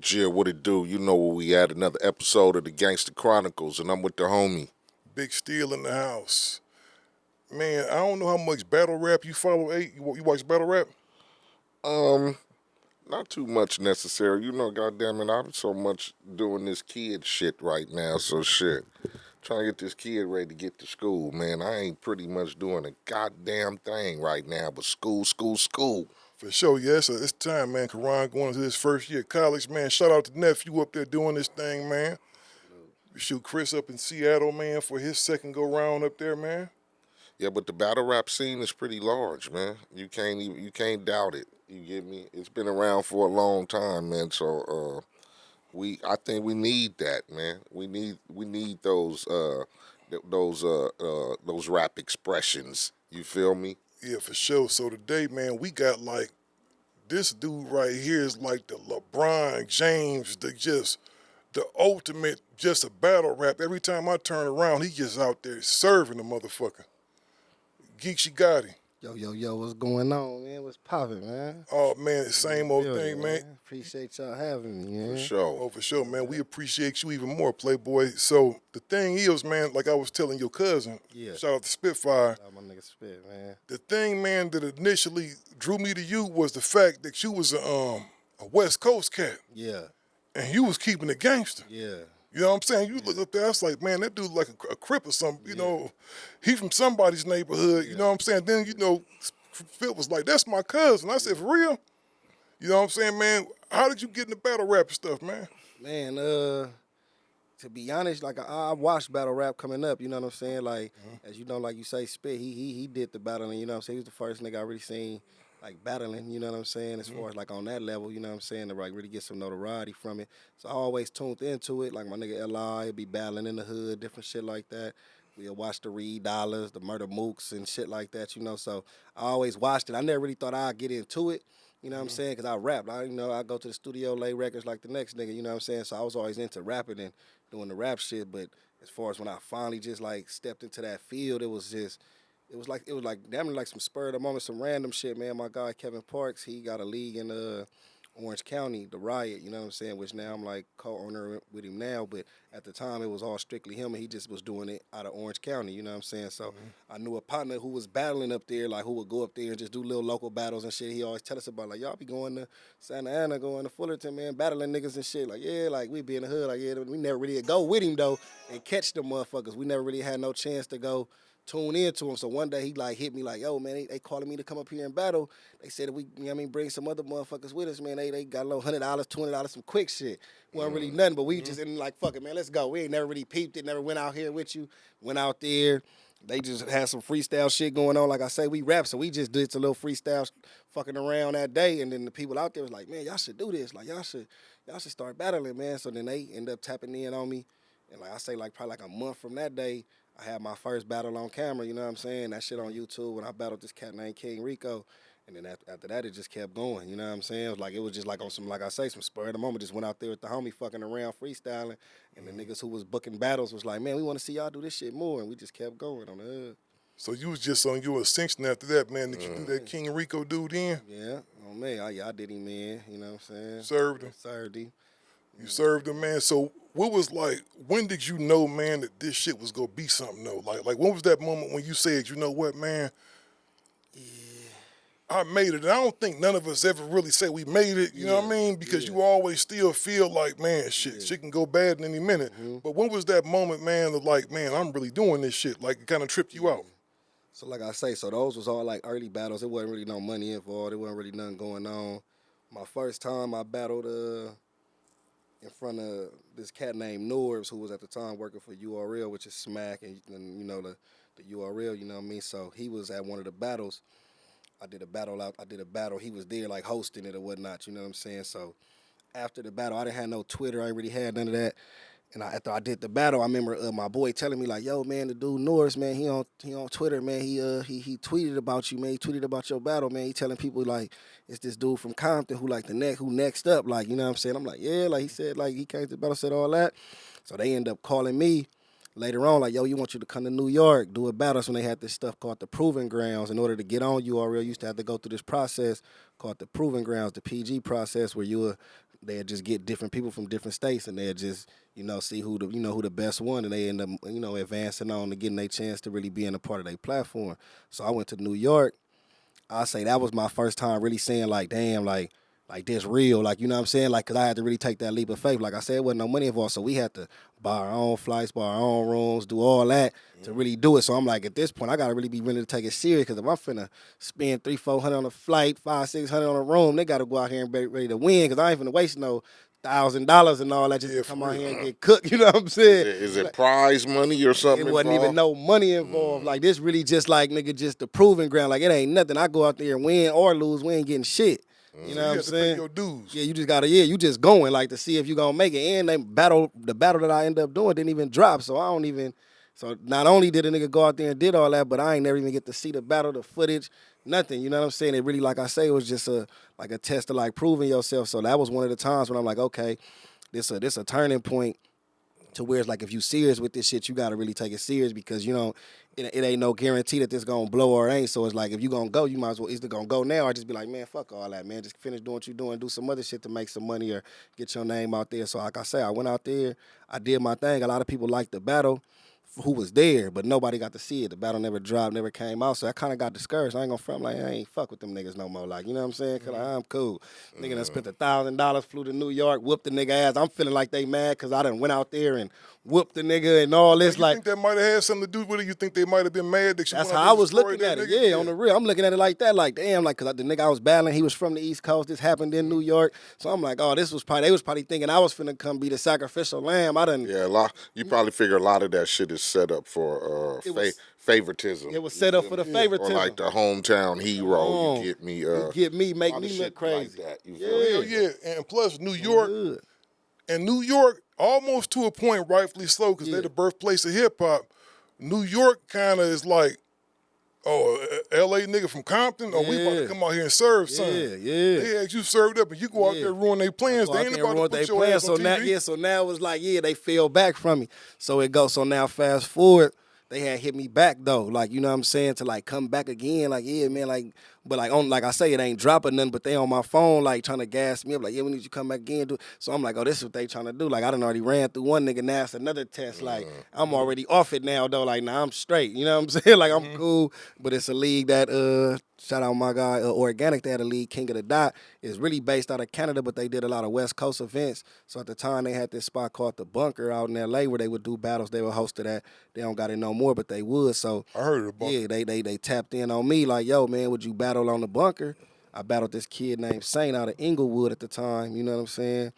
Jill, what it do? You know where we at, another episode of the Gangster Chronicles, and I'm with the homie. Bigg Steele in the house. Man, I don't know how much battle rap you follow, Eiht. You watch battle rap? Um, Not too much necessary. You know, goddamn it, I'm so much doing this kid shit right now, so shit. Trying to get this kid ready to get to school, man. I ain't pretty much doing a goddamn thing right now, but school, school, school. For sure, yes. It's time, man. Karan going into his first year of college, man. Shout out to nephew up there doing this thing, man. Shoot Chris up in Seattle, man, for his second go round up there, man. Yeah, but the battle rap scene is pretty large, man. You can't doubt it. You get me? It's been around for a long time, man. So I think we need that, man. We need those rap expressions. You feel me? Yeah, for sure. So today, man, we got like this dude right here is like the LeBron James, the ultimate, just a battle rap. Every time I turn around, he just out there serving the motherfucker. Geechi Gotti. Yo, what's going on, man? What's poppin', man? Oh, man, the same old thing, man. Appreciate y'all having me, man. For sure. Oh, for sure, man. We appreciate you even more, Playboy. So the thing is, man, like I was telling your cousin, shout out to Spitfire. Shout out my nigga Spit, man. The thing, man, that initially drew me to you was the fact that you was a West Coast cat. Yeah. And you was keeping it gangster. Yeah. You know what I'm saying? You look up there, I was like, man, that dude like a Crip or something. You know, he from somebody's neighborhood. You know what I'm saying? Then, you know, Phil was like, that's my cousin. I said, for real? You know what I'm saying, man? How did you get in the battle rap stuff, man? Man, to be honest, like I watched battle rap coming up, you know what I'm saying? Like, as you know, like you say, Spit, he did the battling, you know what I'm saying? He was the first nigga I really seen like battling, you know what I'm saying, as far as like on that level, you know what I'm saying, to like really get some notoriety from it. So I always tuned into it, like my nigga L.I. be battling in the hood, different shit like that. We'll watch the Reed Dollars, the Murder Mooks and shit like that, you know, so I always watched it. I never really thought I'd get into it, you know what I'm saying, because I rap. I go to the studio, lay records like the next nigga, you know what I'm saying, so I was always into rapping and doing the rap shit, but as far as when I finally just like stepped into that field, it was like damn near like some spur of the moment, some random shit, man. My guy Kevin Parks, he got a league in Orange County, the Riot, you know what I'm saying, which now I'm like co-owner with him now, but at the time it was all strictly him and he just was doing it out of Orange County, you know what I'm saying? So I knew a partner who was battling up there, like who would go up there and just do little local battles and shit. He always tell us about like, y'all be going to Santa Ana, going to Fullerton, man, battling niggas and shit. Like, yeah, like we be in the hood, like yeah, we never really go with him though and catch them motherfuckers. We never really had no chance to go tune into him. So one day he like hit me like, yo, man, they calling me to come up here and battle. They said if we, you know what I mean, bring some other motherfuckers with us, man. They got a little $100, $20, some quick shit. Wasn't really nothing, but we just in like, fuck it, man, let's go. We ain't never really peeped it, never went out here with you. Went out there. They just had some freestyle shit going on. Like I say, we rap, so we just did some little freestyle fucking around that day. And then the people out there was like, man, y'all should do this. Like, y'all should start battling, man. So then they end up tapping in on me. And like I say, like probably like a month from that day, I had my first battle on camera, you know what I'm saying? That shit on YouTube when I battled this cat named King Rico. And then after that, it just kept going, you know what I'm saying? It was just like on some, like I say, some spur of the moment. Just went out there with the homie fucking around, freestyling. And the niggas who was booking battles was like, man, we want to see y'all do this shit more. And we just kept going on the hood. So you was just on your ascension after that, man. Did you do that King Rico dude in? Yeah, on me. I did him in, you know what I'm saying? Served him? Served him. You served him, man. So what was like, when did you know, man, that this shit was going to be something, though? Like, when was that moment when you said, you know what, man? Yeah. I made it. And I don't think none of us ever really say we made it, you know what I mean? Because you always still feel like, man, shit can go bad in any minute. But when was that moment, man, of like, man, I'm really doing this shit? Like, it kind of tripped you out. So like I say, so those was all like early battles. It wasn't really no money involved. There wasn't really nothing going on. My first time I battled in front of this cat named Norbs, who was at the time working for URL, which is Smack, and you know the URL, you know what I mean? So he was at one of the battles. I did a battle. He was there like hosting it or whatnot, you know what I'm saying? So after the battle, I didn't have no Twitter. I ain't really had none of that. And after I did the battle, I remember my boy telling me like, "Yo, man, the dude Norris, man, he on Twitter, man. He tweeted about you, man. He tweeted about your battle, man. He telling people like, it's this dude from Compton who next up, like, you know what I'm saying? I'm like, yeah, like he said, like he came to the battle, said all that. So they end up calling me later on, like, yo, you want you to come to New York, do a battle. That's when they had this stuff called the Proving Grounds. In order to get on URL, you used to have to go through this process called the Proving Grounds, the PG process, where you would they'd just get different people from different states, and they'd just see who the best one, and they end up advancing on to getting their chance to really being a part of their platform. So I went to New York. I say that was my first time really seeing like, damn, like this real, like, you know what I'm saying? Like, cause I had to really take that leap of faith. Like I said, it wasn't no money involved, so we had to buy our own flights, buy our own rooms, do all that to really do it. So I'm like, at this point, I gotta really be willing to take it serious, cause if I'm finna spend $300-400 on a flight, $500-600 on a room, they gotta go out here and be ready to win, cause I ain't finna waste no $1,000 and all that just to come out here and get cooked. You know what I'm saying? Is it prize money or something? It wasn't even no money involved. Like, this really just like, nigga, just the proving ground. Like, it ain't nothing. I go out there and win or lose. We ain't getting shit. You know what I'm saying? You have to pay your dues. Yeah, you just gotta, you just going like to see if you gonna make it. And the battle that I end up doing didn't even drop. So so not only did a nigga go out there and did all that, but I ain't never even get to see the battle, the footage, nothing. You know what I'm saying? It really, like I say, it was just a test of like proving yourself. So that was one of the times when I'm like, okay, this a turning point to where it's like, if you serious with this shit, you gotta really take it serious, because it ain't no guarantee that this gonna blow or ain't. So it's like, if you gonna go, you might as well either gonna go now or just be like, man, fuck all that, man. Just finish doing what you doing, do some other shit to make some money or get your name out there. So like I say, I went out there, I did my thing. A lot of people liked the battle who was there, but nobody got to see it. The battle never dropped, never came out. So I kind of got discouraged. I ain't gonna front, like, I ain't fuck with them niggas no more. Like, you know what I'm saying? Cause I'm cool. Nigga done spent $1,000, flew to New York, whooped the nigga ass. I'm feeling like they mad cause I done went out there and whooped the nigga and all this. You like, think that might have had something to do with it? You think they might have been mad that you that's went out how I there was destroyed looking at that it. nigga? Yeah, on the real. I'm looking at it like that. Like, damn, like, cause the nigga I was battling, he was from the East Coast. This happened in New York. So I'm like, oh, they was probably thinking I was finna come be the sacrificial lamb. Yeah, you probably figure a lot of that shit is set up for favoritism. It was set up for the favoritism. Or like the hometown hero. You get me. You get me, make me look crazy. Like that, you feel me? Yeah. And plus, New York, almost to a point, rightfully so, because they're the birthplace of hip hop. New York kind of is like, oh, L.A. nigga from Compton, we about to come out here and serve something. Yeah. They had you served up and you go out there and ruin their plans. They ain't about to put your ass on TV. So now it was like, they fell back from me. So now fast forward, they had hit me back though, like, you know what I'm saying, to like come back again, like, yeah, man, like, but like I say, it ain't dropping nothing, but they on my phone, like, trying to gas me up, like, yeah, we need you to come back again. So I'm like, oh, this is what they trying to do. Like, I done already ran through one nigga, now it's another test. Like, I'm already off it now though. Like, nah, I'm straight. You know what I'm saying? Like, I'm cool, but it's a league that shout out my guy Organic. They had a league, King of the Dot. It's really based out of Canada, but they did a lot of West Coast events. So at the time, they had this spot called the Bunker out in L.A. where they would do battles. They would host that. They don't got it no more, but they would. So I heard of the Bunker. Yeah, they tapped in on me like, yo, man, would you battle on the Bunker? I battled this kid named Saint out of Inglewood at the time. You know what I'm saying?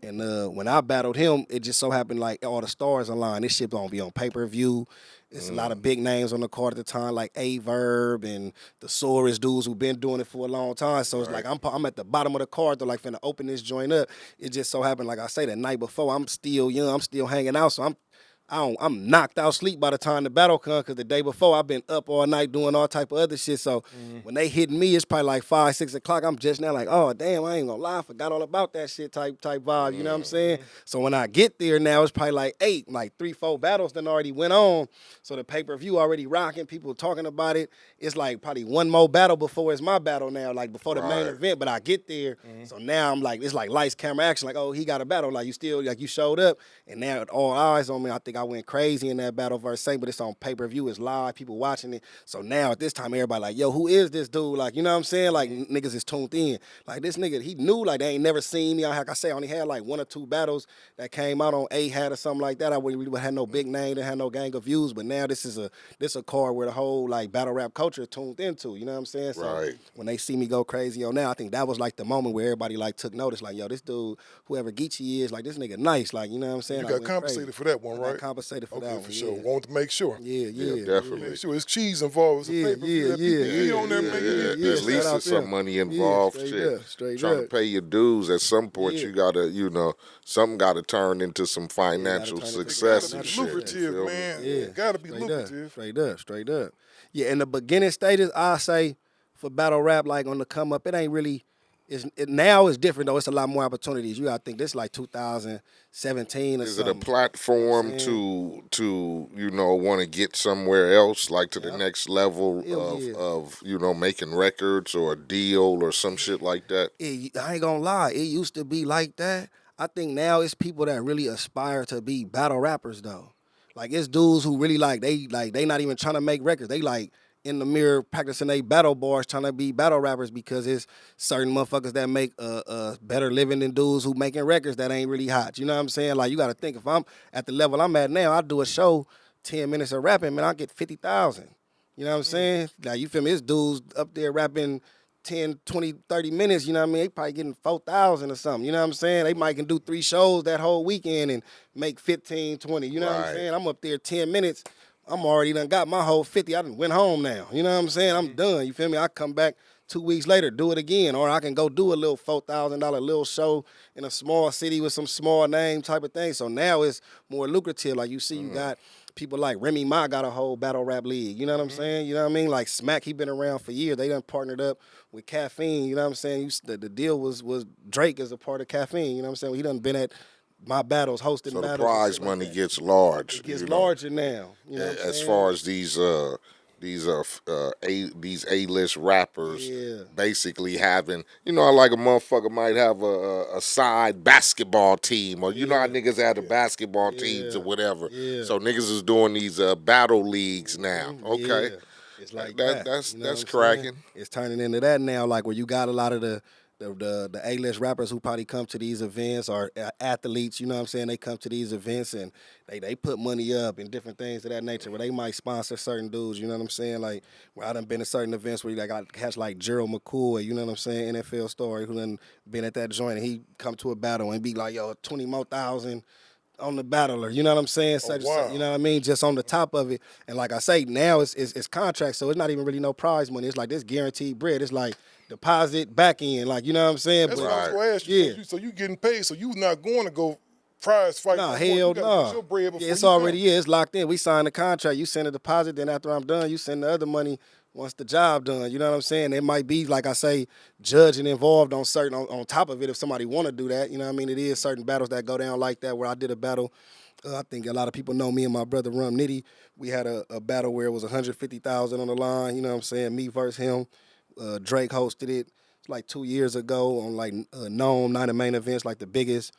And when I battled him, it just so happened like all the stars aligned. This shit gonna be on pay-per-view. It's a lot of big names on the card at the time, like A-Verb and the Saurus dudes who've been doing it for a long time. So it's like I'm at the bottom of the card, though, like finna open this joint up. It just so happened, like I say, the night before, I'm still young, I'm still hanging out, so I'm knocked out sleep by the time the battle comes, because the day before I've been up all night doing all type of other shit. So when they hitting me, it's probably like 5, 6 o'clock. I'm just now like, oh damn, I ain't gonna lie, I forgot all about that shit type vibe. You know what I'm saying? So when I get there now, it's probably like 8, like 3, 4 battles done already went on. So the pay-per-view already rocking, people talking about it. It's like probably one more battle before it's my battle now, like before the main event. But I get there, so now I'm like, it's like lights, camera, action. Like, oh, he got a battle. Like, you showed up, and now all eyes on me. I think I went crazy in that battle versus Saint, but it's on pay-per-view, it's live, people watching it. So now at this time, everybody like, yo, who is this dude? Like, you know what I'm saying? Like, niggas is tuned in. Like, this nigga, he knew, like, they ain't never seen me. Like I say, I only had like 1 or 2 battles that came out on Eiht or something like that. I wouldn't really had no big name, didn't have no gang of views, but now this is a card where the whole like battle rap culture is tuned into, you know what I'm saying? So when they see me go crazy on now, I think that was like the moment where everybody like took notice, like, yo, this dude, whoever Geechi is, like, this nigga nice, like, you know what I'm saying? You got compensated for that one, right? Compensated for that one. For sure. Want to make sure. Yeah, definitely. Make sure it's cheese involved. It's on there, at least there's some money involved. Straight Trying up. to pay your dues at some point, you gotta, something gotta turn into some financial success and shit. Lucrative, man. Yeah, gotta be lucrative. Straight up. Yeah, in the beginning stages, I say for battle rap, like on the come up, it ain't really Now it's different though. It's a lot more opportunities. You gotta think this is like 2017 or Is it something. a platform to want to get somewhere else, like to the next level Hell yeah. of making records or a deal or some shit like that? I ain't gonna lie, it used to be like that. I think now it's people that really aspire to be battle rappers though. Like it's dudes who really they not even trying to make records. They like in the mirror practicing they battle bars trying to be battle rappers because it's certain motherfuckers that make a better living than dudes who making records that ain't really hot. You know what I'm saying? Like you gotta think if I'm at the level I'm at now, I do a show, 10 minutes of rapping, man, I get 50,000. You know what I'm saying? Like you feel me? This dude's up there rapping 10, 20, 30 minutes, you know what I mean? They probably getting 4,000 or something, you know what I'm saying? They might can do 3 shows that whole weekend and make 15, 20, you know what I'm Right. saying? I'm up there 10 minutes, I'm already done got my whole 50, I done went home now, you know what I'm saying? I'm done, you feel me? I come back 2 weeks later, do it again, or I can go do a little $4,000 little show in a small city with some small name type of thing. So now it's more lucrative, like you see you got people like Remy Ma got a whole battle rap league, you know what I'm saying? You know what I mean? Like Smack, he been around for years, they done partnered up with Caffeine, you know what I'm saying? The deal was Drake as a part of Caffeine, you know what I'm saying? He done been at my battles, hosting So the battles. prize and shit money like that. gets large. It gets larger now. You know what I'm As saying? far as these A-list rappers Yeah. basically having, like a motherfucker might have a side basketball team, or how niggas had the basketball teams or whatever. Yeah. So niggas is doing these battle leagues now. Okay, Yeah. It's like that's you know what I'm cracking. saying? It's turning into that now, like where you got a lot of the A-list rappers who probably come to these events or athletes, you know what I'm saying? They come to these events and they put money up and different things of that nature where they might sponsor certain dudes, you know what I'm saying? Like where I done been to certain events where you got cats like Gerald McCoy, you know what I'm saying? NFL story who done been at that joint and he come to a battle and be like, yo, 20 more thousand on the battler, you know what I'm saying? Such, wow. you know what I mean? Just on the top of it. And like I say, now it's contracts, so it's not even really no prize money. It's like this guaranteed bread. It's like deposit back in, like you know what I'm saying? That's But what I was going to ask you. yeah. So you getting paid, so you not going to go prize fight. Nah, no more. hell You gotta no. get your bread before Yeah, it's you already come. it's locked in. We signed the contract. You send a deposit, then after I'm done, you send the other money once the job done. You know what I'm saying? It might be, like I say, judging involved on certain on top of it if somebody want to do that. You know what I mean? It is certain battles that go down like that where I did a battle. I think a lot of people know me and my brother Rum Nitty. We had a battle where it was 150,000 on the line. You know what I'm saying? Me versus him. Drake hosted it like 2 years ago on like Gnome, Night of Main Events, like the biggest.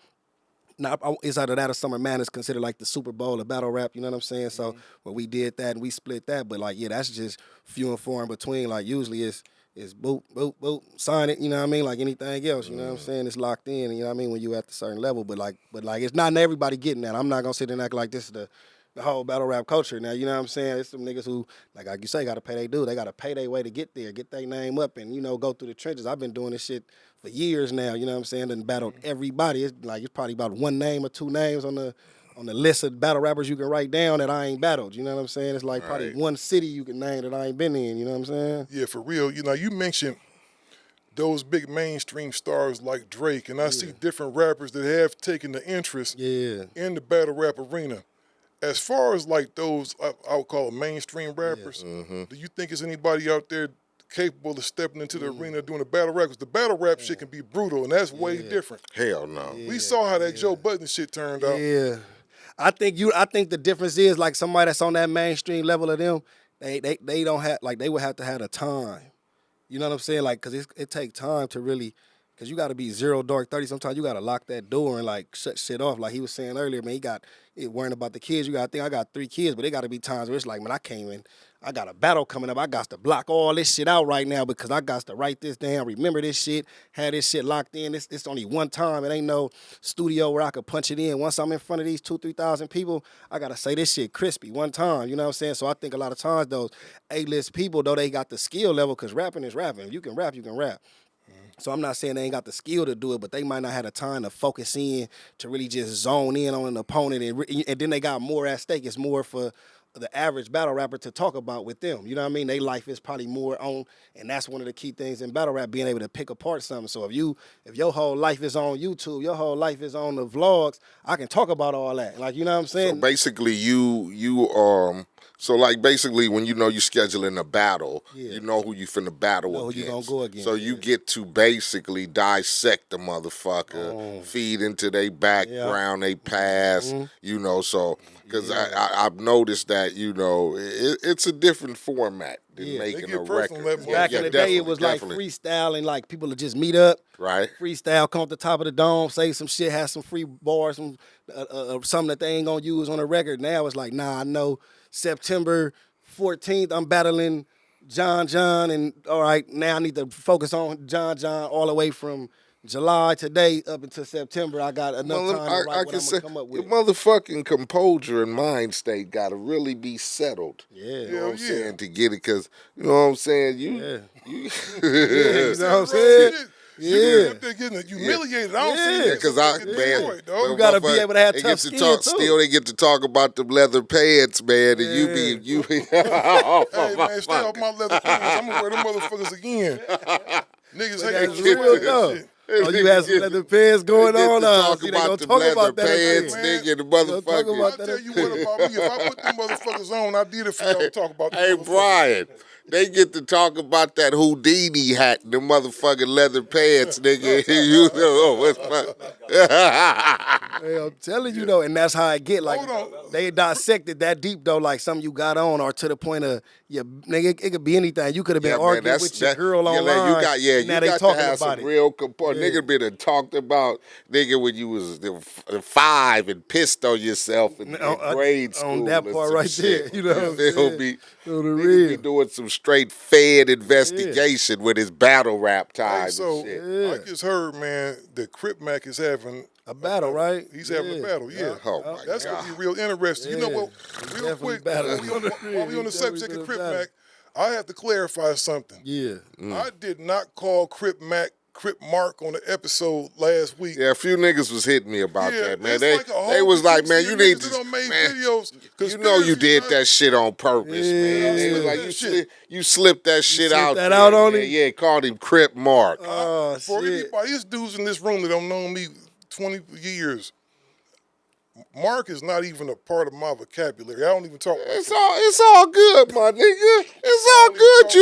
Now, it's either that or Summer Madness considered like the Super Bowl of battle rap, you know what I'm saying? So, well, we did that and we split that, but like, yeah, that's just few and far in between. Like, usually it's boop, boop, boop, sign it, you know what I mean? Like anything else, you know what I'm saying? It's locked in, you know what I mean, when you at the certain level, but like, it's not everybody getting that. I'm not gonna sit there and act like this is the whole battle rap culture now, you know what I'm saying? It's some niggas who, like you say, gotta pay their due. They gotta pay their way to get there, get their name up and, go through the trenches. I've been doing this shit for years now, you know what I'm saying? And battled everybody. It's probably about one name or two names on the list of battle rappers you can write down that I ain't battled. You know what I'm saying? It's like probably one city you can name that I ain't been in, you know what I'm saying? Yeah, for real. You mentioned those big mainstream stars like Drake, and I see different rappers that have taken the interest in the battle rap arena. As far as like those, I would call them mainstream rappers, do you think there's anybody out there capable of stepping into the arena doing a battle rap? Because the battle rap shit can be brutal, and that's way different. Hell no. We saw how that Joe Budden shit turned out. Yeah. I think the difference is like somebody that's on that mainstream level of them, they don't have, like they would have to have the time. You know what I'm saying? Like, cause it take time to really, cause you gotta be 0 dark 30. Sometimes you gotta lock that door and like shut shit off. Like he was saying earlier, man, worrying about the kids. You gotta think I got 3 kids, but it gotta be times where it's like, man, I got a battle coming up. I got to block all this shit out right now because I got to write this down, remember this shit, have this shit locked in. It's only one time. It ain't no studio where I could punch it in. Once I'm in front of these 2,000-3,000 people, I gotta say this shit crispy one time. You know what I'm saying? So I think a lot of times those A-list people, though they got the skill level, because rapping is rapping. If you can rap, you can rap. So I'm not saying they ain't got the skill to do it, but they might not have the time to focus in to really just zone in on an opponent, and then they got more at stake. It's more for the average battle rapper to talk about with them. You know what I mean? Their life is probably more on, and that's one of the key things in battle rap, being able to pick apart something. So if your whole life is on YouTube, your whole life is on the vlogs, I can talk about all that. Like, you know what I'm saying? So basically, you So like basically when you know you're scheduling a battle, Yeah. you know who you finna battle Know who against. you gonna go against, So you yeah. get to basically dissect the motherfucker, feed into their background, they past, you know. So because I've noticed that it's a different format than Yeah. making They a get personal record. that Yeah, Back Yeah, in the day, it was definitely. like freestyling, like people would just meet up, Right. freestyle, come up the top of the dome, say some shit, have some free bars, some something that they ain't gonna use on a record. Now it's like, nah, I know September 14th, I'm battling John, and all right, now I need to focus on John all the way from July today up until September. I got enough time to write what I'm gonna come up your with. motherfucking composure and mind state got to really be settled. Yeah. You know what I'm Hell yeah. saying, to get it, because you know what I'm saying. Yeah. You You know what I'm Real saying? shit. Yeah. You up there getting humiliated. I don't see Yeah. niggas because up I there getting man, destroyed, dog. You gotta be motherfucker, able to have they tough get to skin, talk. too. Still, they get to talk about them leather pants, man, and you Yeah. be. Hey man, stay off my leather pants. I'm gonna wear them motherfuckers again. Niggas hate That's that real shit. though. Shit. Oh, you had some leather pants going They get on. to talk See, they about gonna them talk leather about that pants, again. nigga, the Gonna talk motherfucker. about I'll tell you what about me. If I put them motherfuckers on, I did it for y'all to talk about them Hey, motherfuckers. Brian, they get to talk about that Houdini hat, the motherfucking leather pants, nigga. You know what's Hey, I'm telling you though, and that's how I get. Like Hold on. they dissected that deep though, like something you got on, or to the point of nigga, it could be anything. You could have been arguing with your girl yeah, online. you got and now you they got to talking have about some it. real comport. Yeah. Nigga been talked about nigga when you was 5 and pissed on yourself in grade school on that or part some right shit. there, you know what I'm feel saying? me? On the Niggas real. be doing some straight fed investigation with his battle rap time Hey, so and shit. Yeah. I just heard, man, that Crip Mac is having A battle, right? He's having a battle, yeah. Oh my That's God. gonna be real interesting. You know Yeah. what? He Real definitely quick, battling. while we on the He subject definitely of Crip battling. Mac, I have to clarify something. Yeah. I did not call Crip Mac Crip Mark on the episode last week. Yeah, a few niggas was hitting me about Yeah, that, man. it's They like a whole they was like, man, conspiracy you of need niggas that to, done made man, videos, you know you did conspiracies, that shit on purpose, man. They was Yeah. like, That you shit. you slipped that shit slipped out that there, out on man. him? Yeah, called him Crip Mark. Oh For shit. anybody, these dudes in this room that don't know me 20 years, Mark is not even a part of my vocabulary. I don't even talk like that. It's all good, my nigga. It's all don't even good. talk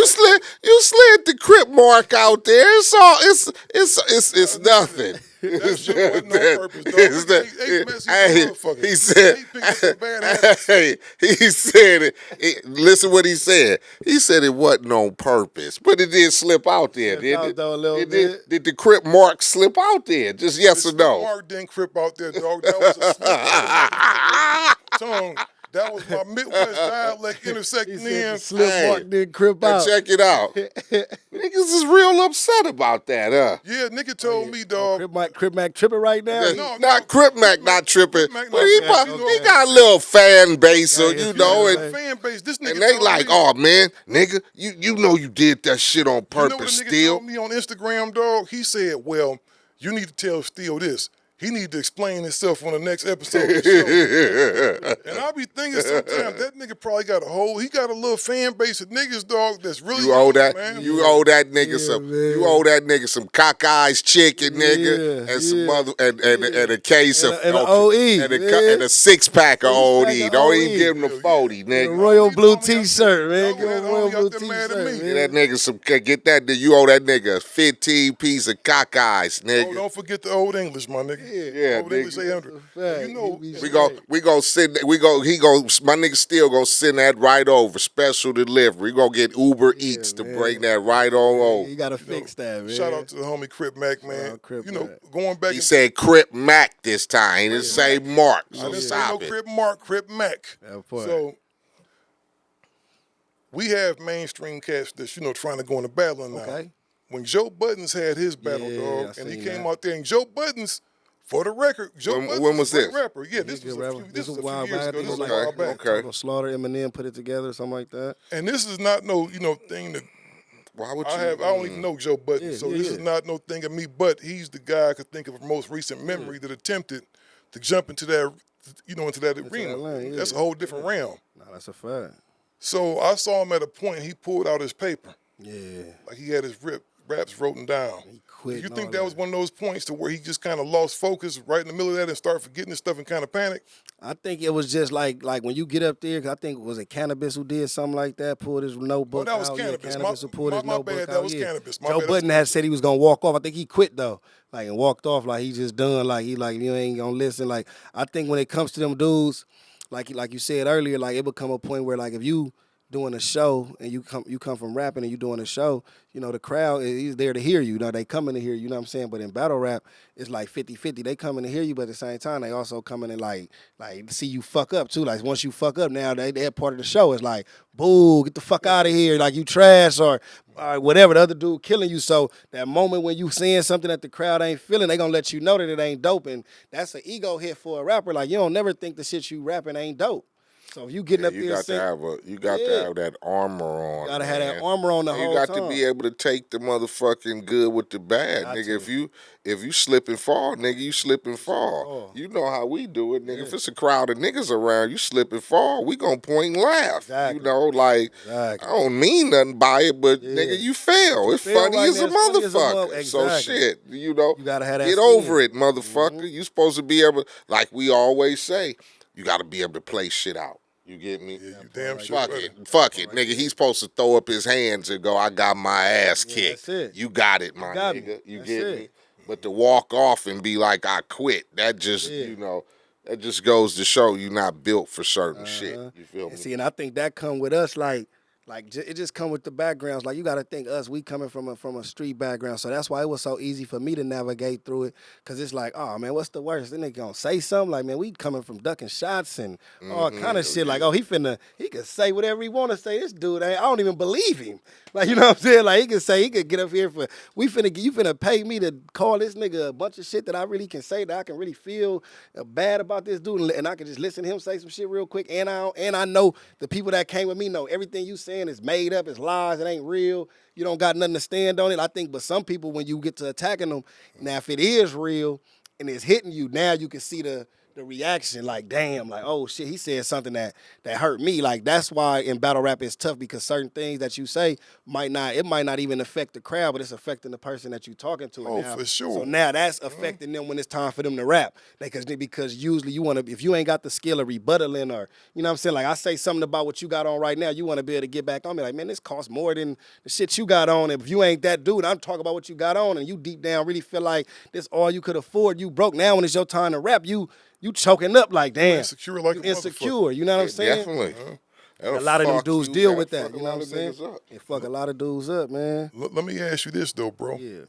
You like slid the Crip Mark out there. It's nothing. That shit wasn't on purpose, dog. It's They messy as a motherfucker. he said, They picked up some bad habits. hey, he said it. Listen what he said. He said it wasn't on purpose, but it did slip out there, Slipped didn't out it? though a little It bit. Did the Crip Mark slip out there? Just yes or no? Mark didn't crip out there, dog. That was a slip of my tongue. That was my Midwest dialect He intersecting said in. the slip Hey, mark didn't crip And out. check it out. Niggas is real upset about that, huh? Yeah, nigga told me, dog. Crip Mac tripping right now. No, Not Crip Mac, not tripping, Crip Mac but not he, tripping. he got a little fan base, so Yeah, you his know, fan and, base. fan base. This nigga and they told like, me, oh man, nigga, you know you did that shit on you know what purpose, the nigga still. told me on Instagram, dog? He said, well, you need to tell Steele this. He need to explain himself on the next episode of the show. And I be thinking sometimes that nigga probably got he got a little fan base of niggas, dog, that's really You owe young, that. man. You owe that nigga Yeah, some. man. You owe that nigga some cockeyes chicken, nigga, Yeah, and some yeah, other and a case And of a OE, and a, man. and a 6-pack of OE. Six-pack of Don't OE. even give him the 40, The nigga. royal He blue told me out T-shirt, there- man. Don't Give him let a royal homie out blue there mad at T-shirt, me. man. Get that nigga some. Get that. You owe that nigga a 15 piece of cockeyes, Oh, nigga. don't forget the old English, my nigga. Yeah, Old English nigga. 800. Fact. You know, He be We go send. My nigga still gonna send that right over. Special delivery. We gonna get Uber Eats to man. bring that right on over. You gotta fix that, man. shout out to the homie Crip Mac, man. out Crip You know, Mac. going back. He said Crip Mac this time. He didn't say Mark. I So didn't say no stop it. Crip Mark, Crip Mac. That part. So we have mainstream cats that's trying to go into battling now. Okay. When Joe Buttons had his battle, Yeah, dog, I and he seen came that. out there, and Joe Buttons, for the record, Joe When Buttons was is a great this? rapper. Yeah, this Good was a rapper. few, This was a a while few years back. ago. This was Okay, a while back. okay. Total Slaughter, Eminem put it together, something like that. And this is not no thing that Why would you? I don't even know Joe Buttons, Yeah, so yeah, this yeah. is not no thing of me. But he's the guy I could think of a most recent memory that attempted to jump into that, into that arena. that lane, yeah. That's a whole different realm. Nah, that's a fact. So I saw him at a point. He pulled out his paper, Yeah. like he had his raps wrote them down. He quit. You and think all that was one of those points to where he just kind of lost focus right in the middle of that and started forgetting his stuff and kind of panicked? I think it was just like when you get up there, 'cause I think was it Cannabis who did something like that, pulled his notebook that was out. Cannabis. Yeah, Cannabis who pulled his My notebook bad, out. that was yeah. Cannabis. My Joe bad, Budden had said he was gonna walk off. I think he quit though, like and walked off like he just done. Like he like you ain't gonna listen. Like I think when it comes to them dudes, like you said earlier, like it become a point where like if you doing a show and you come from rapping and you doing a show, you know, the crowd is there to hear you. You know, they coming to hear you, know what I'm saying? But in battle rap, it's like 50-50. They coming to hear you, but at the same time, they also coming in like see you fuck up too. Like once you fuck up now, they're part of the show. It's like, boo, get the fuck out of here. Like you trash or whatever, the other dude killing you. So that moment when you saying something that the crowd ain't feeling, they gonna let you know that it ain't dope. And that's an ego hit for a rapper. Like you don't never think the shit you rapping ain't dope. So if you getting up there, you got to have that armor on. Gotta have that armor on the whole time. You got to be able to take the motherfucking good with the bad, nigga. If you slip and fall, nigga, you slip and fall. You know how we do it, nigga. Yeah. If it's a crowd of niggas around, you slip and fall, we gonna point and laugh. Exactly. You know, like I don't mean nothing by it, but nigga, you fail. It's funny as a motherfucker. Exactly. So shit, you know, you gotta have that get over it, motherfucker. You supposed to be able, like we always say, you got to be able to play shit out. You get me? Yeah, you damn sure. Fuck it, nigga. He's supposed to throw up his hands and go, I got my ass kicked. That's it. You got it, my nigga. You get me? But to walk off and be like, I quit, that just, you know, that just goes to show you not built for certain shit. You feel me? See, and I think that come with us, like it just come with the backgrounds. Like you got to think us, we coming from a street background, so that's why it was so easy for me to navigate through it. Cause it's like, oh man, what's the worst? Then they gonna say something like, man, we coming from ducking shots and all kind of shit. Like, oh, he can say whatever he want to say. This dude, I don't even believe him. Like, you know what I'm saying? Like he could get up here for you finna pay me to call this nigga a bunch of shit that I really can say that I can really feel bad about this dude, and I can just listen to him say some shit real quick. And I know the people that came with me know everything you saying is made up, it's lies, it ain't real. You don't got nothing to stand on it. I think, but some people, when you get to attacking them, now if it is real and it's hitting you, now you can see the reaction, like, damn, like, oh shit, he said something that hurt me. Like, that's why in battle rap it's tough, because certain things that you say might not even affect the crowd, but it's affecting the person that you talking to. Oh, now. for sure. So now that's affecting them when it's time for them to rap. Because usually you want to, if you ain't got the skill of rebuttaling, or, you know what I'm saying, like I say something about what you got on right now, you want to be able to get back on me, like, man, this costs more than the shit you got on. If you ain't that dude, I'm talking about what you got on, and you deep down really feel like this all you could afford, you broke. Now when it's your time to rap, you choking up like, damn. Insecure like a insecure, you know what I'm saying? Definitely. A lot of them dudes deal with that, you know what I'm saying? It fuck a lot of dudes up, man. Let me ask you this, though, bro. Yeah.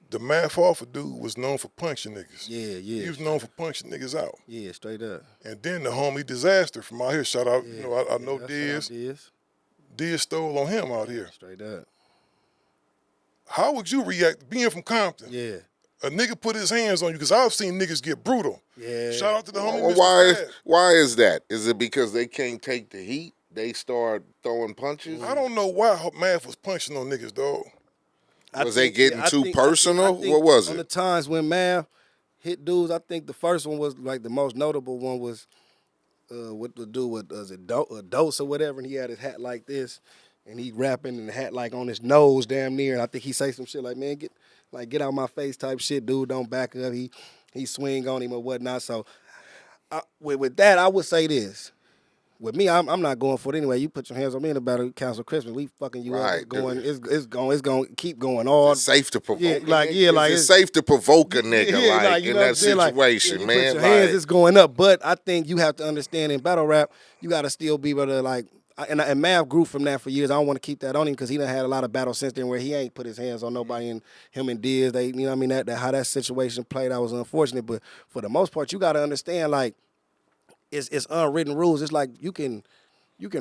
The Math Offer dude was known for punching niggas. Yeah. He was known for punching niggas out. Yeah, straight up. And then the homie Disaster from out here, shout out, you know, I know Diz. Diz stole on him out here. Straight up. How would you react being from Compton? Yeah. A nigga put his hands on you, because I've seen niggas get brutal. Yeah. Shout out to the homie. Well, why is that? Is it because they can't take the heat? They start throwing punches? I don't know why Math was punching on niggas, dog. Was they getting too personal? What was it? On the times when Math hit dudes, I think the first one was like the most notable one was what to do with a dose or whatever, and he had his hat like this, and he rapping and the hat like on his nose damn near, and I think he say some shit like, man, get out my face type shit, dude, don't back up. He swing on him or whatnot. So with that, I would say this. With me, I'm not going for it anyway. You put your hands on me in the battle council Christmas, we fucking you up. It's going keep going on. It's safe to provoke. It's safe to provoke a nigga in that situation, man. Put your hands, it's going up. But I think you have to understand in battle rap, you got to still be able to like. And Mav grew from that for years. I don't want to keep that on him because he done had a lot of battles since then where he ain't put his hands on nobody, and him and Diz, they, you know what I mean, that how that situation played out was unfortunate. But for the most part, you got to understand, like, it's unwritten rules. It's like you can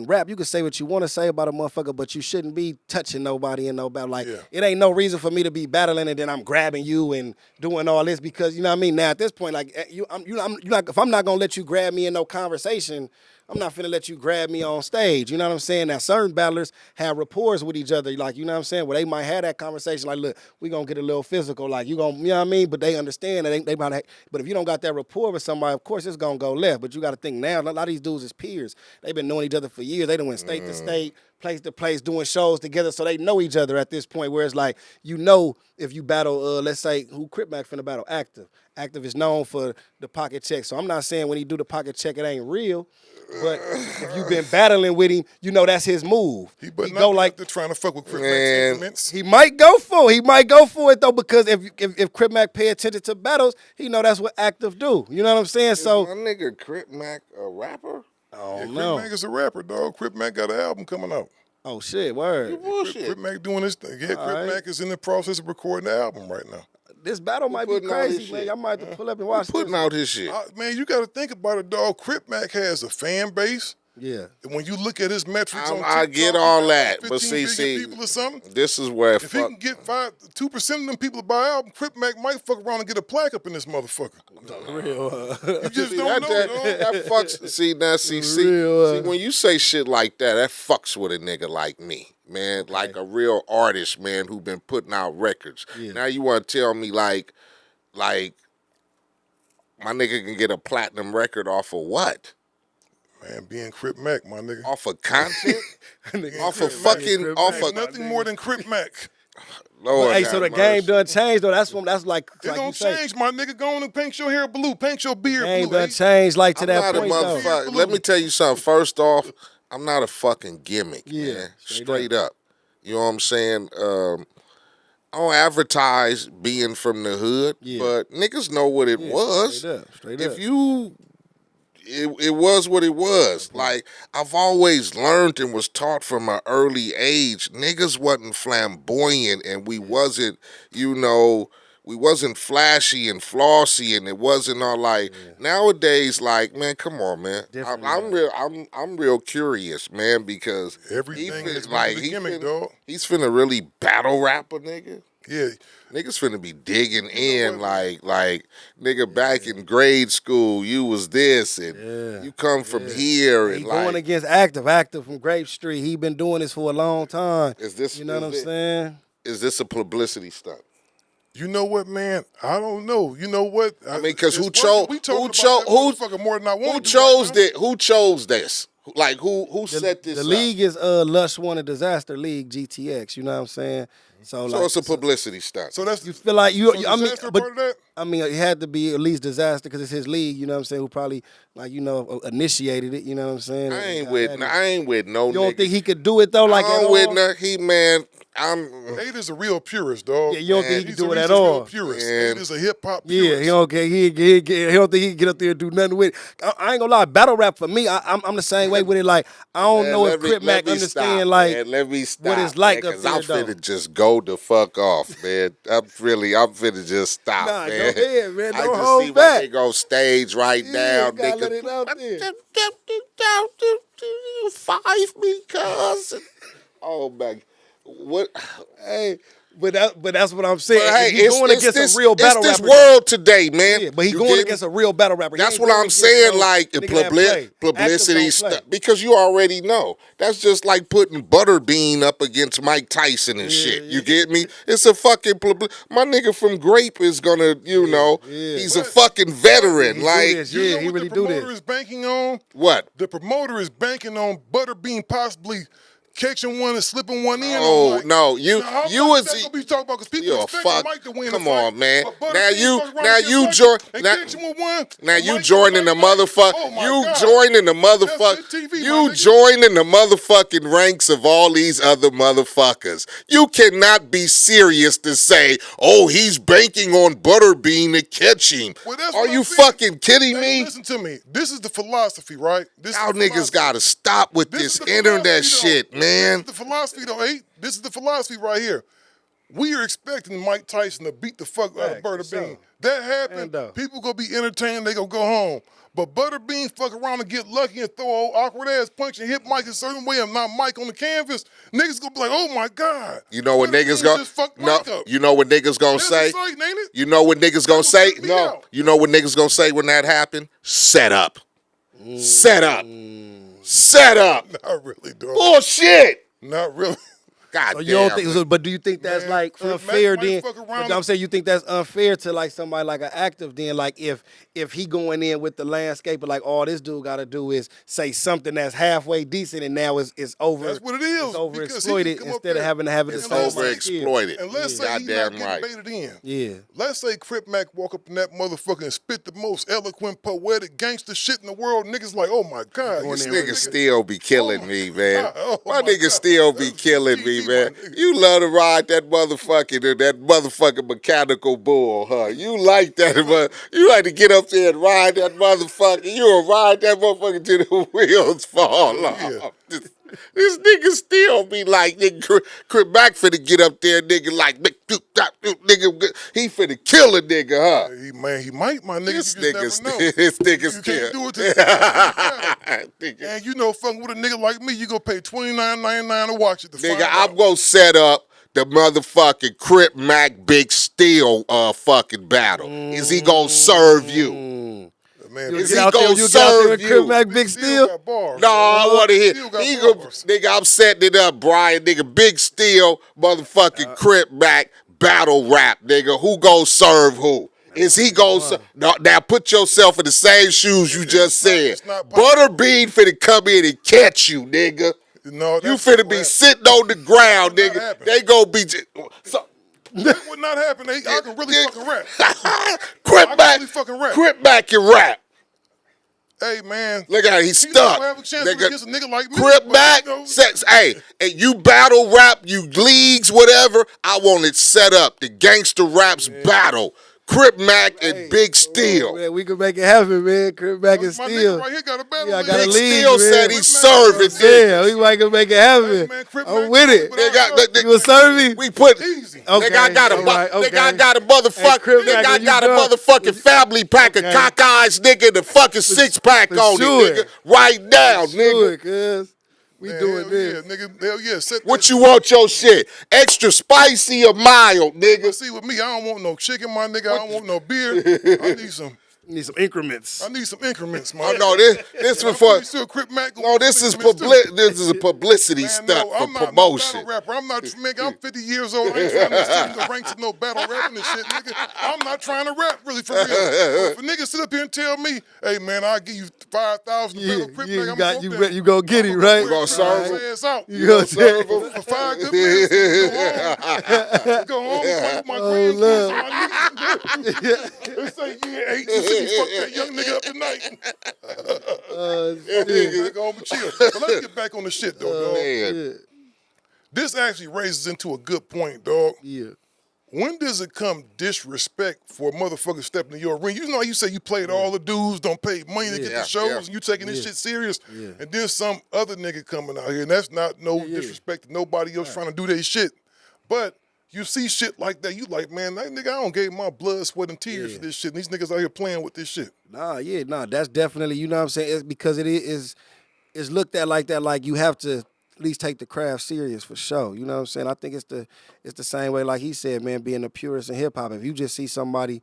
rap, you can say what you want to say about a motherfucker, but you shouldn't be touching nobody in no battle. Like, it ain't no reason for me to be battling and then I'm grabbing you and doing all this because, you know what I mean? Now, at this point, like, if I'm not going to let you grab me in no conversation, I'm not finna let you grab me on stage. You know what I'm saying? Now, certain battlers have rapports with each other, like, you know what I'm saying, where they might have that conversation, like, look, we gonna get a little physical, like, you know what I mean? But they understand that they might have, but if you don't got that rapport with somebody, of course it's gonna go left. But you gotta think now, a lot of these dudes is peers. They've been knowing each other together for years. They done went state to state, place to place, doing shows together, so they know each other at this point. Where it's like, you know, if you battle, let's say who Crip Mac finna battle, Active. Active is known for the pocket check, so I'm not saying when he do the pocket check it ain't real. But if you've been battling with him, you know that's his move. He but he not go like they're trying to fuck with Crip Mac's Man. increments. he might go for it. He might go for it though, because if Crip Mac pay attention to battles, he know that's what Active do. You know what I'm saying? So my nigga Crip Mac a rapper? oh Crip no. Mac is a rapper, dog. Crip Mac got an album coming out. Oh shit, word. Bullshit. Crip Mac doing his thing. Yeah, Crip right. Mac is in the process of recording the album right now. This battle might be putting out his crazy, man. shit? Y'all might have to pull up and watch Putting this. out his shit. Man, you got to think about it, dog. Crip Mac has a fan base. Yeah. And when you look at his metrics on TikTok, I get all he got that, 15 but see, billion people or something. this is where If he can get 2% of them people to buy album, Crip Mac might fuck around and get a plaque up in this motherfucker. Real. You just See, don't know, dog. that fucks. See now, see, when you say shit like that, that fucks with a nigga like me, man, like a real artist, man, who been putting out records. Yeah. Now you want to tell me like my nigga can get a platinum record off of what? Man, being Crip Mac, my nigga. Off of content? Off of Crip fucking, Mac. off Ain't of nothing more than Crip Mac. Lord Hey, so have the game mercy. done changed though. That's like It like don't you say. change, my nigga. Go on and paint your hair blue. Paint your beard Game blue. done changed like to I'm that not point a though. motherfucker. Let me tell you something. First off, I'm not a fucking gimmick, Yeah, man. straight Straight up. You know what I'm saying? I don't advertise being from the hood, Yeah. but niggas know what it was. Straight If up. it was what it was. Like, I've always learned and was taught from an early age, niggas wasn't flamboyant and we wasn't, we wasn't flashy and flossy, and it wasn't all like nowadays. Like, man, come on, man. I'm real curious, man, because Everything is like a gimmick, dog. he's finna really battle rap a nigga. Yeah. Niggas finna be digging in like nigga back in grade school you was this and you come from here He and going like against Active from Grape Street. He been doing this for a long time. is this You know what I'm saying? Is this a publicity stunt? You know what, man? I don't know. You know what? I mean, because who it's chose working. We talking about that motherfucker more than I want to. Who chose this? Like who set this The up? league is Lush Wanted Disaster League GTX. You know what I'm saying? So So it's a publicity stunt. So that's you feel like you. so I mean, Disaster but part of that? I mean, it had to be at least Disaster because it's his league. You know what I'm saying? Who probably initiated it. You know what I'm saying? I ain't with no You don't nigga. think he could do it though? Like I at don't all? with no I'm Eiht is a real purist, dog. Yeah, you don't think he He's can do it he's at a real all? Purist. Man. Eiht is a hip hop Yeah, purist. he don't care. He don't think he can get up there and do nothing with it. I ain't gonna lie, battle rap for me, I'm the same way with it. Like I don't Man, know let if me- Crip let Mac me understand stop, like man. Let me stop, what it's like man, up 'cause there, I'm though. finna just go the fuck off, man. I'm finna just stop, Nah, go man. ahead, man. I Don't just hold see back. my nigga on stage right Yeah, now, you gotta nigga. let it out there. Five me, cuz. Oh man, what? Hey, but that's what I'm saying. But hey, If he going against a real battle it's this rapper. world today, man. Yeah, but he You going get me? against a real battle rapper. He That's ain't what going I'm against saying, no like nigga that play. publicity Active don't play. stuff. Because you already know. That's just like putting Butterbean up against Mike Tyson and shit. You get me? It's a fucking my nigga from Grape is gonna, he's a fucking veteran. He do Like this. You Yeah, know he what really the do promoter this. is banking on? what? The promoter is banking on Butterbean possibly catching one and slipping one in. Oh on Mike. no, you Now, how you much was that gonna be talking about? Because people you're a expecting fuck. Mike to win Come the fight. on, man. But Now Butterbean you fuck around now and get you lucky join and now, catch him with one. now you Mike joining the don't like Mike. motherfucker. Oh, my You God. joining the motherfucker. That's good TV, my You nigga. joining the motherfucking ranks of all these other motherfuckers. You cannot be serious to say, oh, he's banking on Butterbean to catch him. Well, that's Are what you I'm saying. fucking kidding Now, me? listen to me. This is the philosophy, right? This Y'all is the niggas philosophy. gotta stop with This this is the internet philosophy, though. shit, man. This is the philosophy, though, Eiht. This is the philosophy right here. We are expecting Mike Tyson to beat the fuck out of Facts, for Butterbean. sure. That happened. And, People gonna be entertained. They gonna go home. But Butterbean fuck around and get lucky and throw an awkward ass punch and hit Mike a certain way and not Mike on the canvas. Niggas gonna be like, oh my God. You know what Butterbean niggas gonna just fucked no? Mike up. You know what niggas gonna That's say? exciting, ain't it? You know what niggas gonna That say? would freak me No. out. You know what niggas gonna say when that happened? Set up. Set up. Set up. Not really, dog. Bullshit. Not really. God So you don't think? damn. So, but do you think that's Man, like Crip unfair Mac might then? fuck around But I'm and- saying you think that's unfair to like somebody like an active then, like if he going in with the landscape, but like all this dude got to do is say something that's halfway decent, and now it's over. That's what it is, It's because he can overexploited come up instead of there having to have it It's the same let's say- skill. overexploited. And let's say he not Goddamn getting right. baited in. Yeah. Let's say Crip Mac walk up in that motherfucker and spit the most eloquent, poetic gangster shit in the world. Niggas like, oh my God. Going This in nigga with still be killing Oh me, my man. God. Oh my my nigga God. still be That's killing me, GG, man. my nigga. You love to ride that motherfucking mechanical bull, huh? You like that, but you like to get up there and ride that motherfucker. You'll ride that motherfucker till the wheels fall off. Yeah. This nigga still be like, nigga, Crip Mac finna get up there, nigga, like, nigga, he finna kill a nigga, huh? He might, my nigga. This You just nigga never know. this nigga You still. can't do it to the Nigga. And you know, fucking with a nigga like me, you gonna pay $29.99 to watch it. To Nigga, find I'm out. gonna set up the motherfucking Crip Mac Bigg Steele fucking battle. Is he gonna serve you? Man, Is Get he out there, gonna you get out there serve with you? Crip Mac Bigg Steele. got bars. No, I want to hear. Steele got He gonna, bars. nigga, I'm setting it up, Brian. Nigga, Bigg Steele, motherfucking Crip Mac battle rap, nigga. Who gonna serve who? Is he gonna serve? Now put yourself in the same shoes you just said. It's not possible. Butterbean finna come in and catch you, nigga. No, You that's finna not be what sitting on the ground, would not nigga. happen. They gonna be. So, That would not happen. I can really fucking rap. Crip I can Mac, really fucking rap. Crip Mac can rap. Hey, man. Look at it, he's He don't stuck. have a chance against a nigga like me. Crip but, Mac, you know, hey, and you battle rap, you leagues, whatever. I want it set up. The Gangster Raps battle. Crip Mac and Bigg Steele. Man, we can make it happen, man. Crip Mac and my Steele. nigga right here got a battle. Yeah, I league. got a Bigg lead, Steele man. said Crip he's Mac serving got a niggas. Yeah, we might can make it happen. Hey, man, Crip I'm Mac with got it. but They got, You will serve me? we put. Easy. Okay, Nigga, I got a, all right, nigga, okay. I got a Hey, motherfucker. Crip Nigga, Mac, I when you got a done- motherfucking family pack of Okay. cockeyes, nigga, and the fucking six pack for on sure. it, nigga. Right now, nigga. Sure, cuz. We Man, doing hell this. Yeah, nigga. Hell yeah. Set What that you shit. want your shit? Extra spicy or mild, nigga? But see, with me, I don't want no chicken, my nigga. I don't want no beer. I need some. Need some increments. I need some increments, my Oh nigga. no, this I'm was for. pretty sure Crip Mac gonna No, get this some is increments, too. this is a publicity Man, stunt no, for I'm not promotion. no battle rapper. I'm not, nigga, I'm 50 years old. I ain't trying to ascend the ranks of no battle rapping and shit, nigga. I'm not trying to rap really for real. But if a nigga sit up here and tell me, hey, man, I'll give you 5,000 to battle Crip Mac, you go get it, right? You gonna serve him? his ass out. You gonna serve him? For 5 good minutes, go home and fuck with my grandkids and my niggas. They say, yeah, Eiht, you see me fuck that young nigga up tonight. Shit. Go home and chill. But let's get back on the shit, though, dog. Man, This actually raises into a good point, dog. Yeah. When does it come disrespect for a motherfucker stepping in your ring? You know how you say you played all the dudes, don't pay money to get Yeah, the shows, yeah. and you taking this shit serious, Yeah. and then some other nigga coming out here, and that's not no disrespect to nobody else trying to do their shit. But you see shit like that, you like, man, that nigga, I don't gave my blood, sweat, and tears for this shit, and these niggas out here playing with this shit. Nah, that's definitely, you know what I'm saying? It's because it's looked at like that, like you have to at least take the craft serious for sure. You know what I'm saying? I think it's the same way, like he said, man, being a purist in hip hop. If you just see somebody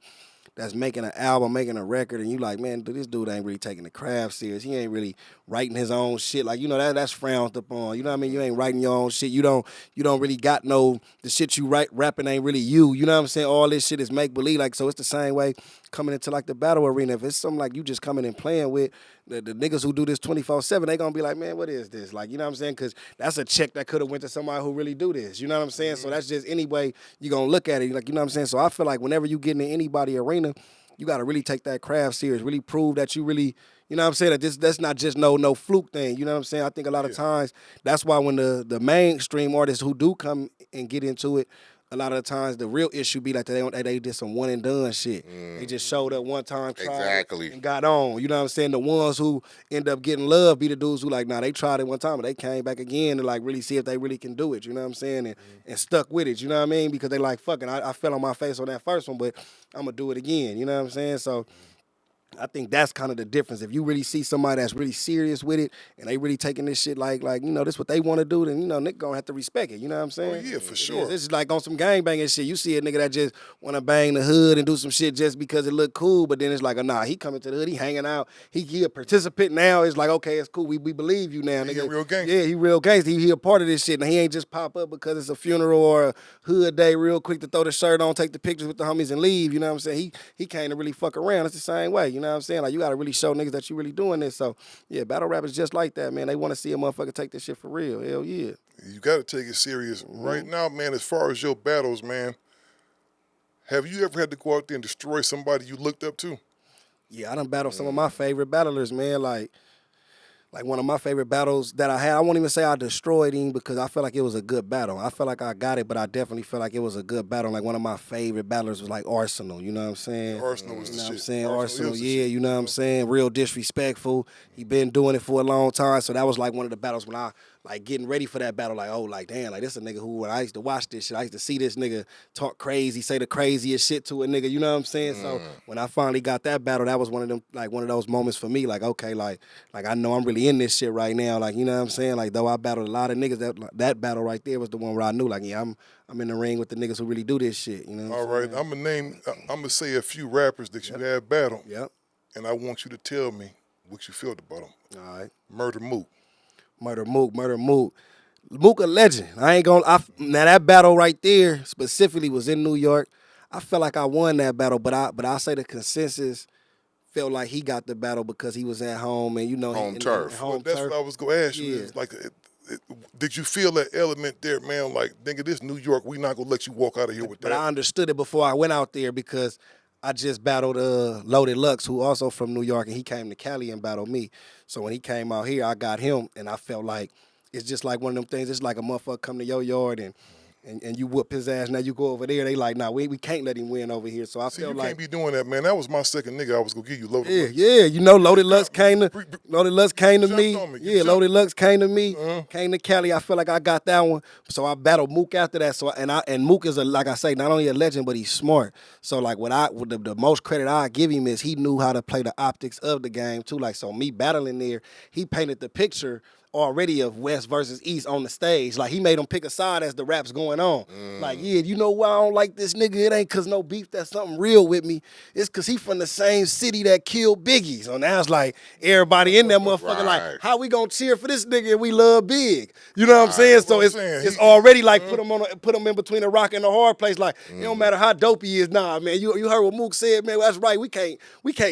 that's making an album, making a record, and you like, man, this dude ain't really taking the craft serious. He ain't really writing his own shit. Like, you know, that's frowned upon. You know what I mean? You ain't writing your own shit. You don't really got the shit you rapping ain't really you. You know what I'm saying? All this shit is make believe. Like, so it's the same way coming into like the battle arena. If it's something like you just coming and playing with, the niggas who do this 24/7, they gonna be like, man, what is this? Like, you know what I'm saying? Because that's a check that could have went to somebody who really do this. You know what I'm saying? So that's just any way you gonna look at it. Like, you know what I'm saying? So I feel like whenever you get in anybody arena, you gotta really take that craft serious. Really prove that you really, you know what I'm saying? That that's not just no fluke thing. You know what I'm saying? I think a lot of times that's why when the mainstream artists who do come and get into it, a lot of the times the real issue be like they did some one and done shit. They just showed up one time, tried Exactly. it, and got on. You know what I'm saying? The ones who end up getting love be the dudes who like, nah, they tried it one time, but they came back again to like really see if they really can do it. You know what I'm saying? And stuck with it. You know what I mean? Because they like, fucking, I fell on my face on that first one, but I'm gonna do it again. You know what I'm saying? So I think that's kind of the difference. If you really see somebody that's really serious with it and they really taking this shit like this what they want to do, then nigga gonna have to respect it. You know what I'm saying? yeah, for It sure. is. It's just like on some gangbanging shit. You see a nigga that just want to bang the hood and do some shit just because it look cool, but then it's like, nah, he coming to the hood, he hanging out, he a participant now. It's like, okay, it's cool. We believe you now, He nigga. a real gangster. Yeah, he real gangster. He a part of this shit, and he ain't just pop up because it's a funeral or a hood day real quick to throw the shirt on, take the pictures with the homies and leave. You know what I'm saying? He came to really fuck around. It's the same way. You know what I'm saying? Like you gotta really show niggas that you really doing this. So yeah, battle rap is just like that, man. They want to see a motherfucker take this shit for real. Hell yeah. You got to take it serious. Right now, man, as far as your battles, man, have you ever had to go out there and destroy somebody you looked up to? Yeah, I done battled some of my favorite battlers, man. Like one of my favorite battles that I had, I won't even say I destroyed him because I felt like it was a good battle. I felt like I got it, but I definitely felt like it was a good battle. Like one of my favorite battlers was like Arsenal, you know what I'm saying? Arsenal was the You know what I'm shit. saying? Arsenal Arsenal, is the yeah, shit. you know what I'm saying? Real disrespectful. He been doing it for a long time, so that was like one of the battles when I like getting ready for that battle, like, oh, like, damn, like, this a nigga who, when I used to watch this shit, I used to see this nigga talk crazy, say the craziest shit to a nigga, you know what I'm saying? So when I finally got that battle, that was one of them, like, one of those moments for me, like, okay, like I know I'm really in this shit right now, like, you know what I'm saying? Like, though I battled a lot of niggas, that battle right there was the one where I knew, like, yeah, I'm in the ring with the niggas who really do this shit, you know what All right, I'm saying? I'm going to say a few rappers that you have battled, Yep. and I want you to tell me what you felt about them. All right. Murder Mook. Murder Mook. Mook a legend. Now that battle right there specifically was in New York. I felt like I won that battle, but I say the consensus felt like he got the battle because he was at home and Home turf. Well, that's what I was going to ask you. Yeah. Is like, did you feel that element there, man? Like, nigga, this New York, we not going to let you walk out of here with But that. I understood it before I went out there because I just battled Loaded Lux, who also from New York, and he came to Cali and battled me. So when he came out here, I got him, and I felt like it's just like one of them things. It's like a motherfucker come to your yard and you whoop his ass. Now you go over there. They like, nah, we can't let him win over here. So I See, felt you like can't be doing that, man. That was my second nigga I was going to give you, Loaded Lux. yeah, you know, Loaded Lux came to jumped me. on me. You Yeah, jumped. Loaded Lux came to me, Uh-huh. came to Cali. I feel like I got that one. So I battled Mook after that. So and Mook is like I say, not only a legend, but he's smart. So like the most credit I give him is he knew how to play the optics of the game too. Like so me battling there, he painted the picture already of West versus East on the stage. Like he made them pick a side as the rap's going on. Like, yeah, you know why I don't like this nigga? It ain't cause no beef, that's something real with me. It's cause he from the same city that killed Biggie. So now it's like everybody in that motherfucker Right. like, how we gonna cheer for this nigga if we love Big? You know what I'm saying? That's So what I'm it's saying. it's already like put him in between a rock and a hard place. Like it don't matter how dope he is. Nah, man, you heard what Mook said, man. That's right. We can't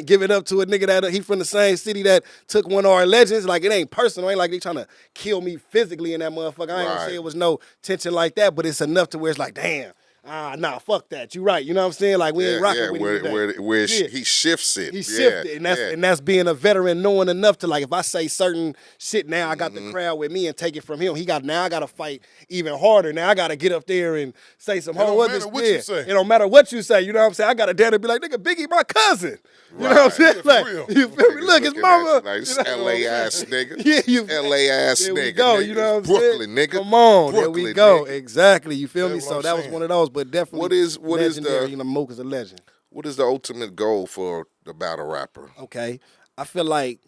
give it up to a nigga that he from the same city that took one of our legends. Like it ain't personal. Ain't like they trying to kill me physically in that motherfucker. I ain't gonna say Right. it was no tension like that, but it's enough to where it's like, damn, nah, fuck that. You right. You know what I'm saying? Like we ain't rocking with him today. where Yeah. he shifts it. He shifted, and that's being a veteran, knowing enough to like if I say certain shit now, I got the crowd with me and take it from him. I gotta fight even harder. Now I gotta get up there and say some don't whole matter what you say. It don't matter what you say. You know what I'm saying? I gotta dare to be like, nigga, Biggie, my cousin. You know what I'm Right. saying? Yeah, for Like, real. you feel me? Look, his Looking mama. at you like, you know what LA I'm ass saying? nigga. Yeah, you. LA ass There nigga. we go. Nigga. You know what I'm Brooklyn, saying? nigga. Come on, there Brooklyn, we go. nigga. Exactly. You feel me? That's what So I'm that was saying. one of those, but definitely What is legendary. the You know, Mook is a legend. what is the ultimate goal for the battle rapper? Okay. I feel like,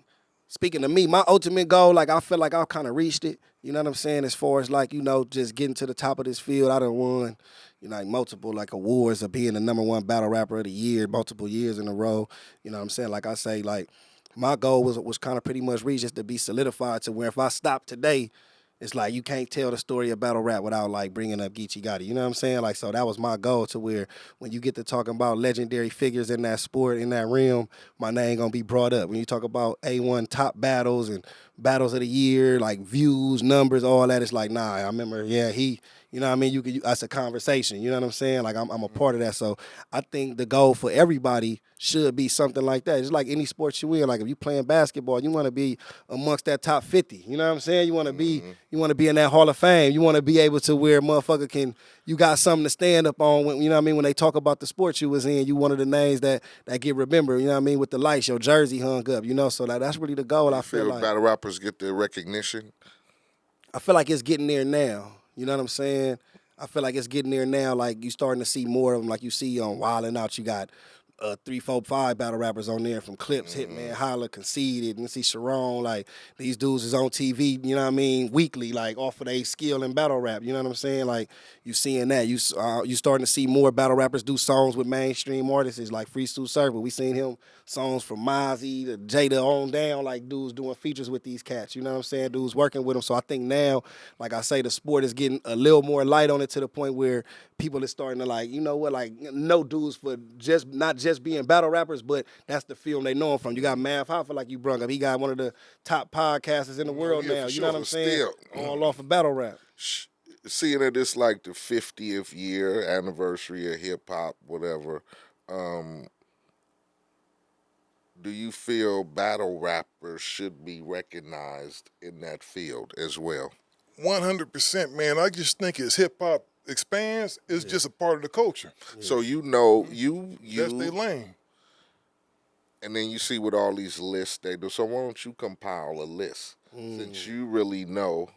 speaking of me, my ultimate goal, like I feel like I've kind of reached it. You know what I'm saying? As far as like, just getting to the top of this field. I done won, like multiple like awards of being the #1 battle rapper of the year, multiple years in a row. You know what I'm saying? Like I say, like my goal was kind of pretty much reached just to be solidified to where if I stop today, it's like you can't tell the story of battle rap without like bringing up Geechi Gotti. You know what I'm saying? Like so that was my goal to where when you get to talking about legendary figures in that sport, in that realm, my name gonna be brought up. When you talk about A1 top battles and battles of the year, like views, numbers, all that, it's like, nah, I remember, yeah, you know what I mean? That's a conversation. You know what I'm saying? Like I'm a part of that. So I think the goal for everybody should be something like that. It's like any sport you in. Like if you playing basketball, you want to be amongst that top 50. You know what I'm saying? You want to be in that Hall of Fame. You want to be able to where a motherfucker you got something to stand up on when, you know what I mean, when they talk about the sport you was in, you one of the names that get remembered, you know what I mean, with the lights, your jersey hung up, so that's really the goal. I feel like battle rappers get their recognition. I feel like it's getting there now. You know what I'm saying? I feel like it's getting there now. Like you starting to see more of them. Like you see on Wild 'N Out, you got 3, 4, 5 battle rappers on there from Clips, Hitman, Holla, Conceited, and see Sharon, like these dudes is on TV, you know what I mean, weekly, like off of their skill in battle rap, you know what I'm saying? Like you seeing that, you starting to see more battle rappers do songs with mainstream artists like Free Stu Circle. We seen him songs from Mozzie to Jada on down, like dudes doing features with these cats, you know what I'm saying? Dudes working with them. So I think now, like I say, the sport is getting a little more light on it to the point where people are starting to like, you know what, like know dudes for just not just being battle rappers, but that's the film they know him from. You got Mav Hoffa, like you brung up. He got one of the top podcasters in the world now. You know what I'm saying? All off of battle rap. Seeing that it's like the 50th year anniversary of hip hop, whatever. Do you feel battle rappers should be recognized in that field as well? 100%, man. I just think as hip hop expands, it's just a part of the culture. Yeah. So you know, you that's their lane. And then you see what all these lists they do. So why don't you compile a list? Since you really know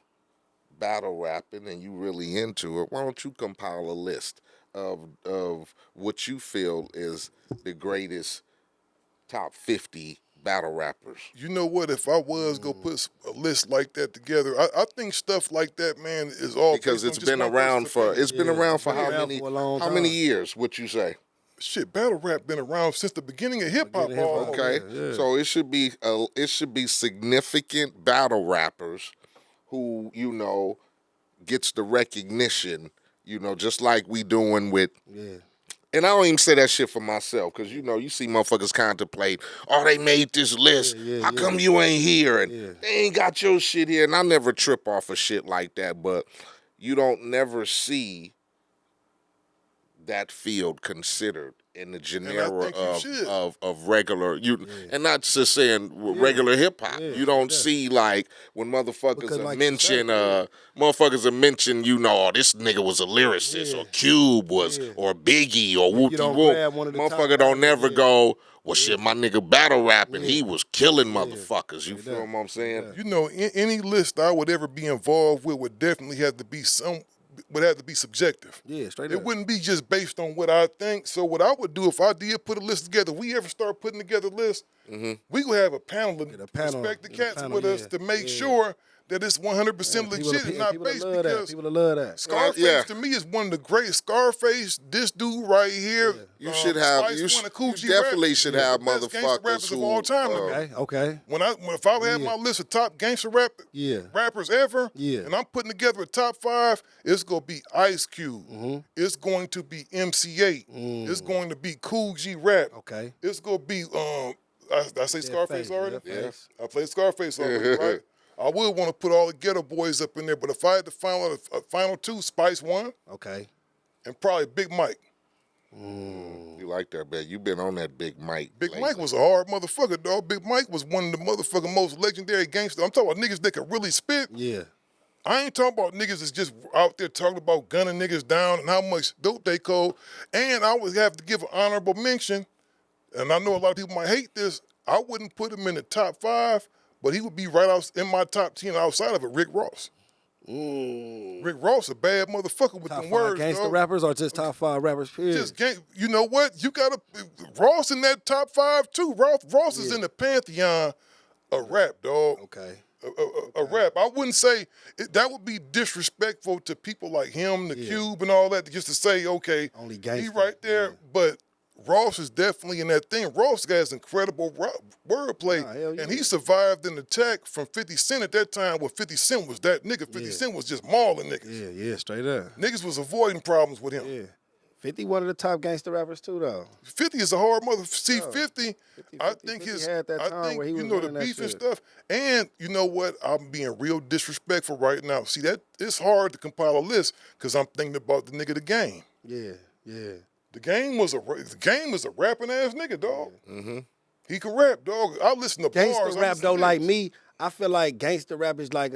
battle rapping and you really into it, why don't you compile a list of what you feel is the greatest top 50 battle rappers? You know what? If I was gonna put a list like that together, I think stuff like that, man, is all because it's been around for how many years? Would you say? Shit, battle rap been around since the beginning of hip hop. Okay, so it should be significant battle rappers who gets the recognition. Just like we doing with. Yeah. And I don't even say that shit for myself, because, you see motherfuckers contemplate, oh, they made this list. How come you ain't here? And they ain't got your shit here. And I never trip off of shit like that. But you don't never see that field considered in the genera of regular, and not just saying regular hip hop. You don't see like when motherfuckers mention, oh, this nigga was a lyricist, or Cube was, or Biggie, or Whoopie Whoop. Motherfucker don't never go, well, shit, my nigga battle rapping, he was killing motherfuckers. You feel what I'm saying? Any list I would ever be involved with would definitely have to be subjective. Yeah, straight up. It wouldn't be just based on what I think. So what I would do if I did put a list together, if we ever start putting together lists, we would have a panel of respected cats with us to make sure that it's 100% legit and not based, because people love that. Scarface to me is one of the greatest. Scarface, this dude right here. You should have. You definitely should have motherfuckers rappers of all time. Okay. If I had my list of top gangster rappers ever, and I'm putting together a top 5, it's gonna be Ice Cube. It's going to be MC Eiht. It's going to be Kool G Rap. Okay. It's gonna be I say Scarface already. Yeah. I played Scarface already, right? I would want to put all the ghetto boys up in there, but if I had to find a final 2, Spice 1. Okay. And probably Big Mike. You like that, man. You been on that Big Mike. Big Mike was a hard motherfucker, dog. Big Mike was one of the motherfucking most legendary gangsters. I'm talking about niggas that could really spit. Yeah. I ain't talking about niggas that's just out there talking about gunning niggas down and how much dope they cold. And I would have to give an honorable mention, and I know a lot of people might hate this, I wouldn't put him in the top 5, but he would be right out in my top 10 outside of it, Rick Ross. Rick Ross a bad motherfucker with them words, gangster rappers or just top 5 rappers, period? You know what? You got Ross in that top 5 too. Ross is in the pantheon of rap, dog. Okay. A rap. I wouldn't say, that would be disrespectful to people like him, the Cube and all that, just to say, okay, only gangster. He right there, but Ross is definitely in that thing. Ross has incredible wordplay, and he survived an attack from 50 Cent at that time where 50 Cent was that nigga. 50 Cent was just mauling niggas. Yeah, straight up. Niggas was avoiding problems with him. Yeah. 50 one of the top gangster rappers too, though. 50 is a hard mother. See, 50, I think the beef and stuff. And you know what? I'm being real disrespectful right now. See, that it's hard to compile a list because I'm thinking about the nigga The Game. Yeah. The Game was a rapping ass nigga, dog. He can rap, dog. I listen to gangster bars. Rap though, like me, I feel like gangster rap is like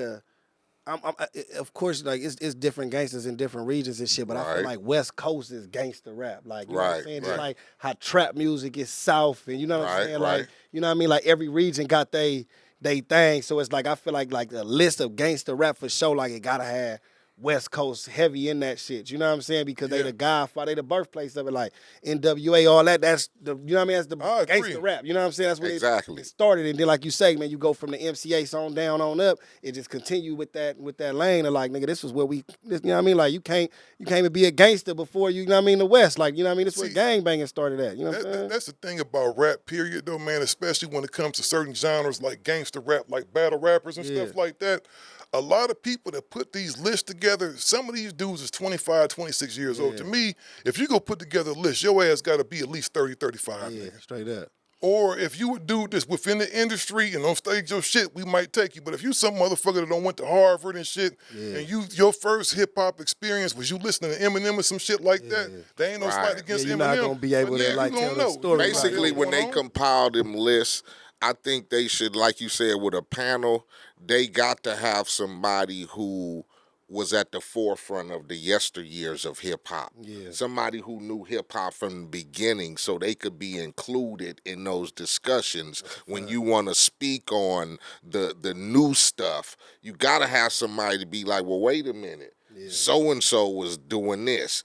of course, like it's different gangsters in different regions and shit, but I feel like West Coast is gangster rap. Like, you know what I'm saying? It's like how trap music is South, and you know what I'm saying? Like, you know what I mean? Like every region got they thing. So it's like I feel like the list of gangster rap for sure, like it gotta have West Coast heavy in that shit. You know what I'm saying? Because they the godfather, they the birthplace of it. Like NWA, all that. That's the, you know what I mean? That's the I agree. gangster rap. You know what I'm saying? That's where Exactly. it started. And then, like you say, man, you go from the MC Eiht song down on up. It just continue with that lane of like, nigga, this was where you know what I mean? Like you can't even be a gangster before you know what I mean? The West, like you know what I mean? This is where gangbanging started at. You know what I'm saying? That's the thing about rap, period, though, man. Especially when it comes to certain genres like gangster rap, like battle rappers and stuff like that. A lot of people that put these lists together, some of these dudes is 25, 26 years old. To me, if you go put together a list, your ass got to be at least 30, 35. Yeah, nigga. straight up. Or if you would do this within the industry and on stage your shit, we might take you. But if you some motherfucker that don't went to Harvard and shit, and your first hip hop experience was you listening to Eminem or some shit like that, they ain't no slight against you're Eminem. not gonna be able to like tell the story. Basically, when they compile them lists, I think they should, like you said, with a panel, they got to have somebody who was at the forefront of the yesteryears of hip hop. Yeah. Somebody who knew hip hop from the beginning so they could be included in those discussions. When you want to speak on the new stuff, you got to have somebody to be like, well, wait a minute. So-and-so was doing this.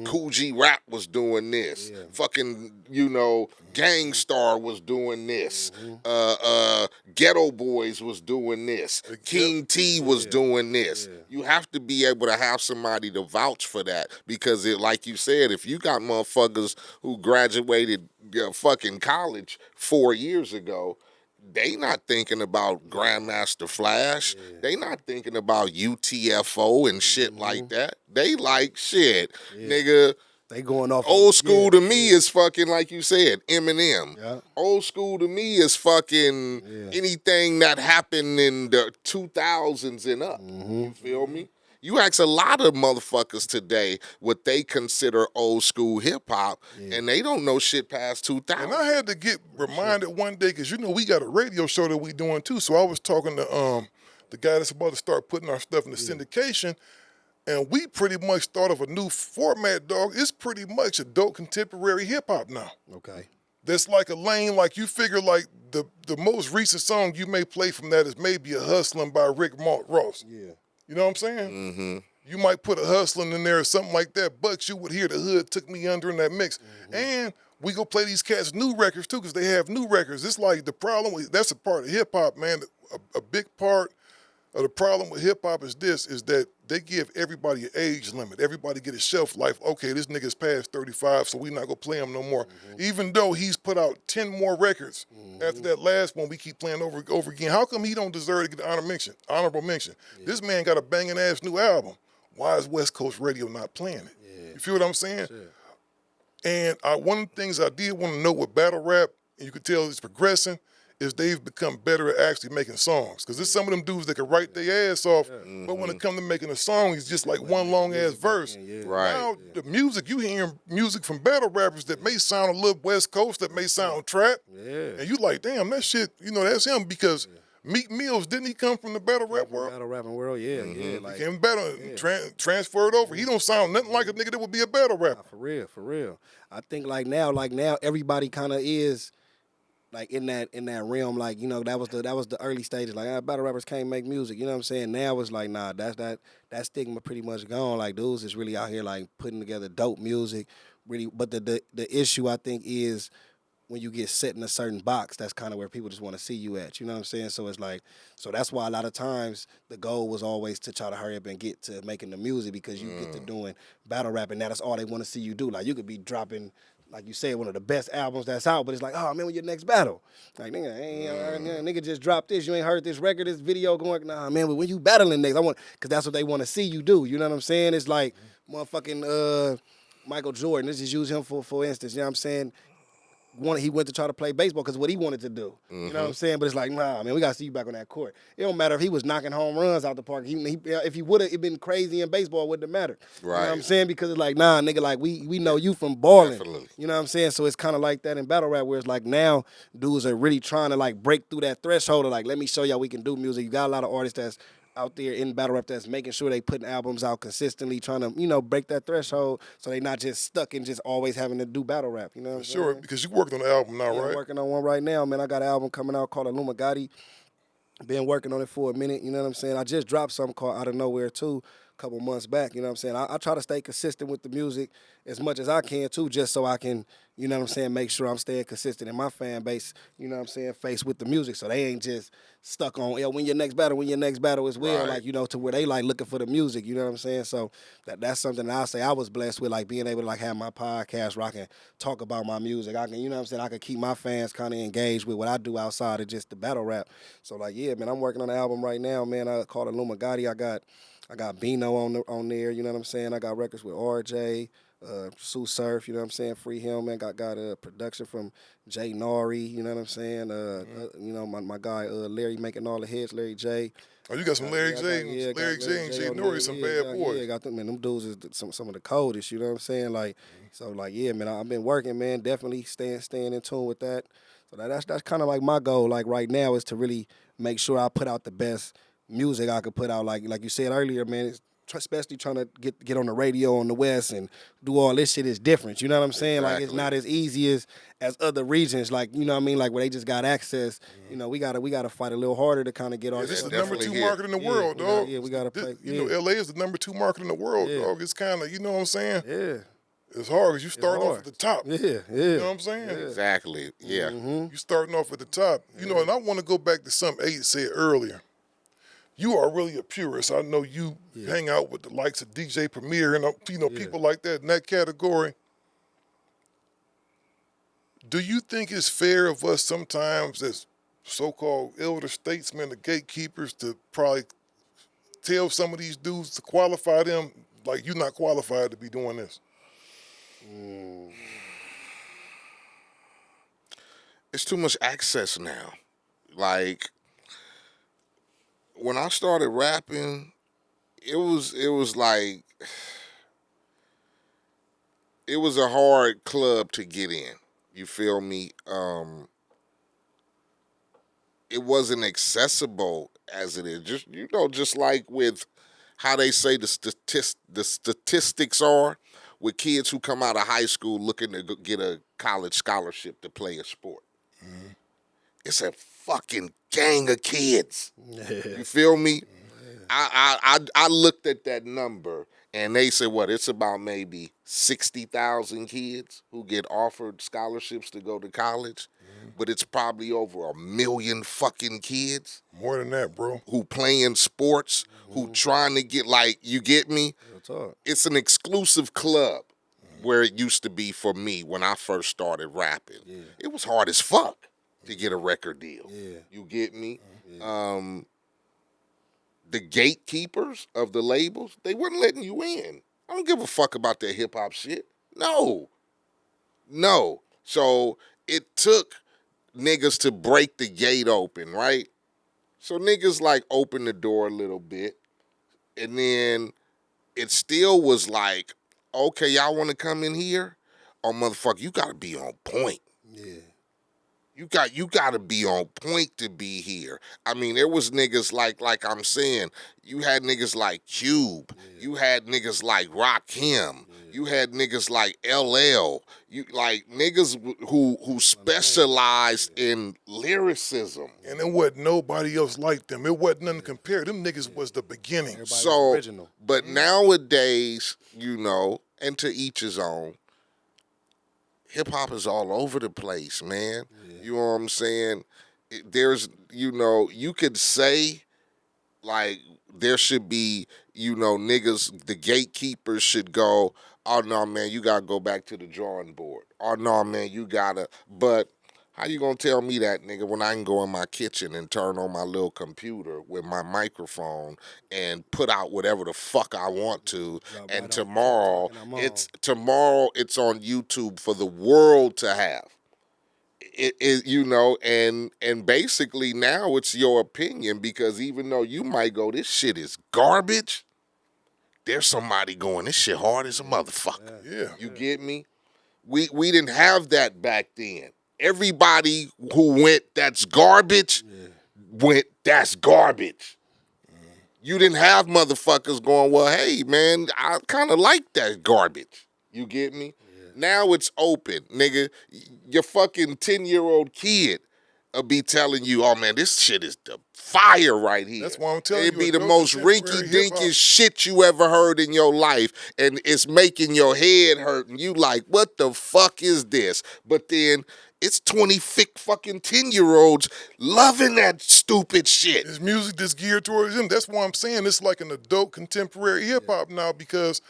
Cool G Rap was doing this. Fucking, Gangstar was doing this. Ghetto Boys was doing this. King T was doing this. You have to be able to have somebody to vouch for that because, like you said, if you got motherfuckers who graduated fucking college 4 years ago, they not thinking about Grandmaster Flash. They not thinking about UTFO and shit like that. They like shit, nigga. They going off old school to me is fucking, like you said, Eminem. Yeah. Old school to me is fucking anything that happened in the 2000s and up. You feel me? You ask a lot of motherfuckers today what they consider old school hip hop, and they don't know shit past 2000. And I had to get reminded one day because we got a radio show that we doing too. So I was talking to the guy that's about to start putting our stuff in the syndication, and we pretty much thought of a new format, dog. It's pretty much adult contemporary hip hop now. Okay. That's like a lane, like you figure like the most recent song you may play from that is maybe a Hustlin' by Rick Ross. Yeah. You know what I'm saying? You might put a Hustlin' in there or something like that, but you would hear the Hood Took Me Under in that mix. And we go play these cats' new records too, because they have new records. It's like the problem, that's a part of hip hop, man. A big part of the problem with hip hop is that they give everybody an age limit. Everybody get a shelf life. Okay, this nigga's past 35, so we not gonna play him no more. Even though he's put out 10 more records after that last one, we keep playing over again. How come he don't deserve to get honorable mention? This man got a banging ass new album. Why is West Coast radio not playing it? You feel what I'm saying? Sure. And one of the things I did want to know with battle rap, and you could tell it's progressing, is they've become better at actually making songs. Because there's some of them dudes that can write their ass off, but when it comes to making a song, it's just like one long-ass verse. Right. Now, the music, you hear music from battle rappers that may sound a little West Coast, that may sound trap, and you like, damn, that shit, that's him, because Meek Mills, didn't he come from the battle rap world? Battle rapping world, yeah. Like, he came battle, transferred over. He don't sound nothing like a nigga that would be a battle rapper. Nah, for real. I think like now everybody kind of is like in that realm, like that was the early stages. Like battle rappers can't make music, you know what I'm saying? Now it's like that stigma pretty much gone. Like dudes is really out here like putting together dope music, really. But the issue I think is when you get set in a certain box, that's kind of where people just want to see you at. You know what I'm saying? So it's like, so that's why a lot of times the goal was always to try to hurry up and get to making the music because you get to doing battle rapping. Now that's all they want to see you do. Like you could be dropping, like you said, one of the best albums that's out, but it's like, oh man, when your next battle? Like nigga just dropped this. You ain't heard this record, this video going. Nah, man, but when you battling next, because that's what they want to see you do. You know what I'm saying? It's like motherfucking Michael Jordan. Let's just use him for instance. You know what I'm saying? He went to try to play baseball because what he wanted to do. You know what I'm saying? But it's like, nah, man, we got to see you back on that court. It don't matter if he was knocking home runs out the park. If he would have been crazy in baseball, it wouldn't have mattered. Right. You know what I'm saying? Because it's like, nah, nigga, like we know you from balling. Definitely. You know what I'm saying? So it's kind of like that in battle rap where it's like now dudes are really trying to like break through that threshold of like, let me show y'all we can do music. You got a lot of artists that's out there in battle rap that's making sure they putting albums out consistently, trying to, break that threshold so they not just stuck in just always having to do battle rap, you know what I'm saying? Sure, because you working on the album now, right? I'm working on one right now, man. I got an album coming out called Illuminate. Been working on it for a minute, you know what I'm saying? I just dropped something called Out of Nowhere too, couple months back. You know what I'm saying? I try to stay consistent with the music as much as I can too, just so I can, you know what I'm saying, make sure I'm staying consistent in my fan base, you know what I'm saying, faced with the music. So they ain't just stuck on, yo, when your next battle is Will, Right. like, you know, to where they like looking for the music, you know what I'm saying? So that's something that I say I was blessed with, like being able to like have my podcast where I can talk about my music. I can, you know what I'm saying, I can keep my fans kind of engaged with what I do outside of just the battle rap. So like, yeah, man, I'm working on an album right now, man. I call it Illuminate. I got Bino on there, you know what I'm saying? I got records with RJ, Sue Surf, you know what I'm saying? Free Him, man. Got a production from Jay Nari, you know what I'm saying? You know, my guy Larry making all the hits, Larry J. Oh, you got some Larry J. Got Larry J and Jay on Nori, there. some bad boys. Yeah, got them, man. Them dudes is some of the coldest, you know what I'm saying? Like, so like, yeah, man, I've been working, man. Definitely staying in tune with that. So that's kind of like my goal, like right now, is to really make sure I put out the best music I could put out. Like you said earlier, man, it's especially trying to get on the radio on the West and do all this shit is different. You know what I'm saying? Like it's Exactly. not as easy as other regions. Like, you know what I mean? Like where they just got access. You know, we gotta fight a little harder to kind of get our. This is the stuff. number definitely 2 here. market in the world, we gotta- dog. yeah, we gotta play- You know, LA is the number 2 market in the world, Yeah. dog. It's kind of, you know what I'm saying? Yeah, It's hard because you start off hard. at the top. yeah. You know what I'm saying? Exactly. Yeah. You starting off at the top. You know, and I want to go back to something Eiht said earlier. You are really a purist. I know you hang out with the likes of DJ Premier and you know people like that in that category. Do you think it's fair of us sometimes as so-called elder statesmen, the gatekeepers, to probably tell some of these dudes to qualify them like you're not qualified to be doing this? It's too much access now. Like when I started rapping, it was like it was a hard club to get in. You feel me? It wasn't accessible as it is. Just just like with how they say the statistics are with kids who come out of high school looking to get a college scholarship to play a sport. It's a fucking gang of kids. You feel me? I looked at that number and they said what? It's about maybe 60,000 kids who get offered scholarships to go to college, but it's probably over 1 million fucking kids More than that, bro. who playing sports, who trying to get, like, you get me? Real talk. It's an exclusive club where it used to be for me when I first started rapping. Yeah. It was hard as fuck to get a record deal. Yeah. You get me? The gatekeepers of the labels, they weren't letting you in. I don't give a fuck about that hip hop shit. No. So it took niggas to break the gate open, right? So niggas like opened the door a little bit, and then it still was like, okay, y'all want to come in here? Oh, motherfucker, you gotta be on point. Yeah. You gotta be on point to be here. I mean, there was niggas like I'm saying, you had niggas like Cube, you had niggas like Rakim, you had niggas like LL, you like niggas who specialized in lyricism. And it wasn't nobody else like them. It wasn't nothing compared. Them niggas was the beginning. Everybody So, was original. but nowadays, and to each his own, hip hop is all over the place, man. You know what I'm saying? There's, you could say, like, there should be, niggas, the gatekeepers should go, oh, no, man, you got to go back to the drawing board. Oh, no, man, you got to, but how you going to tell me that, nigga, when I can go in my kitchen and turn on my little computer with my microphone and put out whatever the fuck I want to, and tomorrow it's on YouTube for the world to have. And basically now it's your opinion, because even though you might go, this shit is garbage, there's somebody going, this shit hard as a motherfucker. Yeah. You get me? We didn't have that back then. Everybody who went, that's garbage, went, that's garbage. You didn't have motherfuckers going, well, hey, man, I kind of like that garbage. You get me? Now it's open, nigga. Your fucking 10-year-old kid be telling you, oh man, this shit is the fire right here. That's why I'm telling It'd you, be the adult most contemporary rinky-dinky shit you ever heard in your life, and it's making your head hurt, and you like, what the fuck is this? But then it's 20 fucking 10-year-olds loving that stupid shit. It's music that's geared towards them. That's why I'm saying it's like an adult contemporary hip hop now, because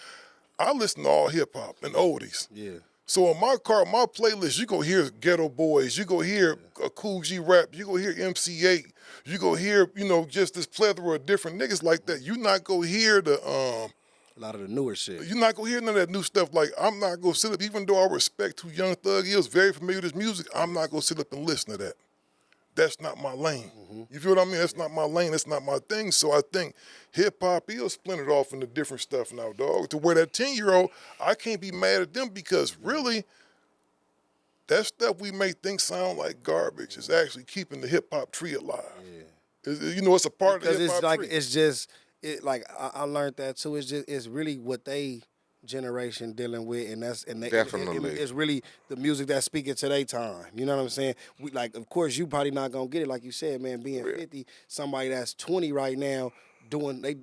I listen to all hip hop and oldies. Yeah. So in my car, my playlist, you go hear Ghetto Boys, you go hear a Cool G Rap, you go hear MC Eiht, you go hear, you know, just this plethora of different niggas like that. You not go hear the A lot of the newer shit. you're not gonna hear none of that new stuff. Like, I'm not gonna sit up, even though I respect who Young Thug is, very familiar with his music, I'm not gonna sit up and listen to that. That's not my lane. You feel what I mean? That's not my lane. That's not my thing. So I think hip-hop is splintered off into different stuff now, dog. To where that 10-year-old, I can't be mad at them, because really, that stuff we may think sound like garbage is actually keeping the hip-hop tree alive. Yeah. You know, it's a part of the hip-hop it's like, tree. it's just, I learned that too. It's really what they generation dealing with, and Definitely. it's really the music that's speaking to their time. You know what I'm saying? Like, of course, you probably not gonna get it, like you said, man. Being 50, somebody that's 20 right now, doing they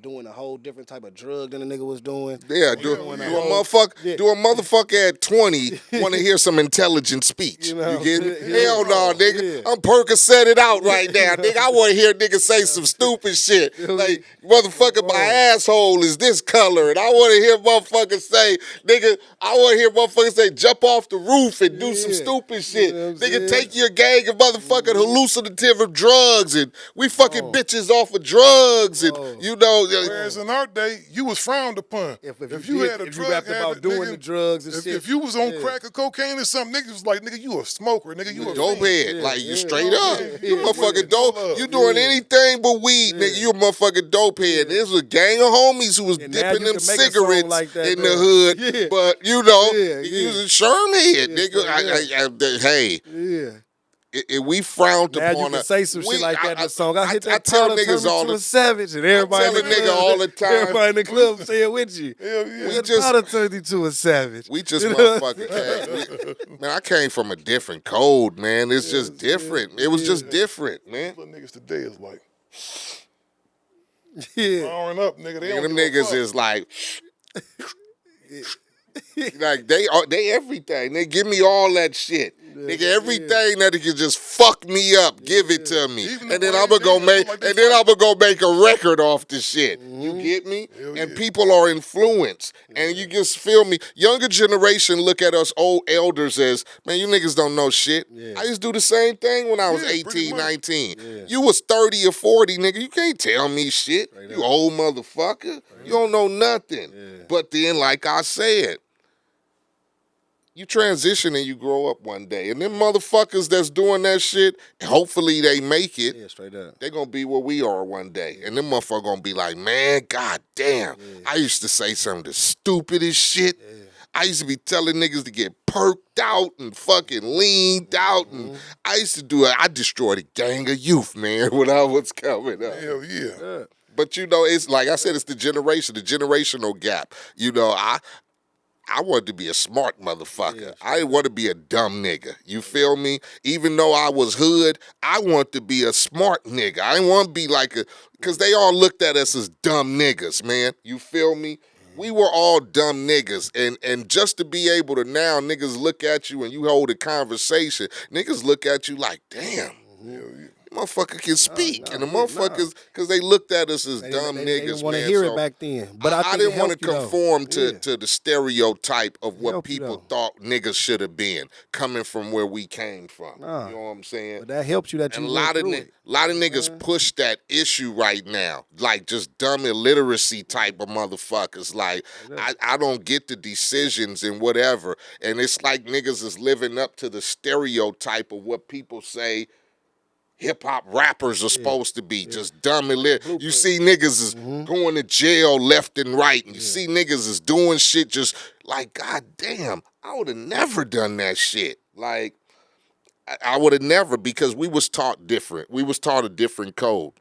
doing a whole different type of drug than the nigga was doing. Yeah, do a motherfucker at 20 want to hear some intelligent speech. You, get me? Hell no, nigga. I'm Percocet it out right now, nigga. I want to hear niggas say some stupid shit. Like, motherfucker, my asshole is this color. And I want to hear motherfuckers say, nigga, I want to hear motherfuckers say, jump off the roof and do some stupid shit. You know what I'm Nigga, saying? take your gang of motherfucking hallucinative drugs, and we fucking bitches off of drugs. And you know, Whereas in our day, you was frowned upon. If you had a drug rapped about habit, doing nigga, the drugs and shit. If you was on crack or cocaine or something, niggas was like, nigga, you a smoker, nigga, you a dope fiend. head, like you straight Yeah. up. Yeah. You Yeah. motherfucking Yeah. dope. You doing anything but weed, nigga. You a motherfucking dope head. There's a gang of homies who was And now dipping you them can make a song cigarettes like that, in the man. hood, Yeah. but you know, Yeah, he was a Sherm head, Yeah, nigga. Hey. Yeah. We frowned Now upon you can it. say some shit like that in the song. I hit I that tell powder, turn niggas me all to the a savage, and everybody tell in a the nigga club, all the time. everybody in the club saying with you. Hell yeah. We That just- powder turned you to a savage. We just motherfucking came. Man, I came from a different code, man. It's just different. It was just different, man. Little niggas today is like, Yeah. powering up, nigga. They Nigga, don't them give a niggas fuck. is like, like they everything. They give me all that shit. Nigga, everything that can just fuck me up, give it to me. Even the And then way I'm gonna go they make look like they and then fight. I'm gonna go make a record off the shit. You get me? Hell And yeah. people are influenced. And you just feel me. Younger generation look at us old elders as, man, you niggas don't know shit. I used to do the same thing when I was Yeah, pretty 18, much. 19. You was 30 or 40, nigga. You can't tell me shit. You old motherfucker. You don't know nothing. But then, like I said, you transition and you grow up one day. And them motherfuckers that's doing that shit, hopefully they make it. Yeah, straight up. They gonna be where we are one day. And them motherfuckers gonna be like, man, god damn. I used to say some of the stupidest shit. I used to be telling niggas to get perked out and fucking leaned out. And I used to do it. I destroyed a gang of youth, man, when I was coming up. Hell yeah. But you know, it's like I said, it's the generational gap. You know, I wanted to be a smart motherfucker. I didn't want to be a dumb nigga. You feel me? Even though I was hood, I want to be a smart nigga. I didn't want to be like because they all looked at us as dumb niggas, man. You feel me? We were all dumb niggas. And just to be able to now, niggas look at you and you hold a conversation, niggas look at you like, damn. Motherfucker can speak, and the motherfuckers, because they looked at us as dumb They niggas, didn't want to man. hear So it back then. But I think didn't want to it helped you, though. conform Yeah. to the stereotype of what helped you, people though. thought niggas should have been, coming from where we came from. Nah. You know what I'm saying? But that helped you that And you a went lot of through it. niggas push that issue right now, like just dumb illiteracy type of motherfuckers. Like I don't get the decisions and whatever, and it's like niggas is living up to the stereotype of what people say hip hop rappers are supposed to be, just dumb illiterate. You see niggas is going to jail left and right, and you see niggas is doing shit just like, god damn, I would have never done that shit. Like. I would have never, because we was taught different. We was taught a different code.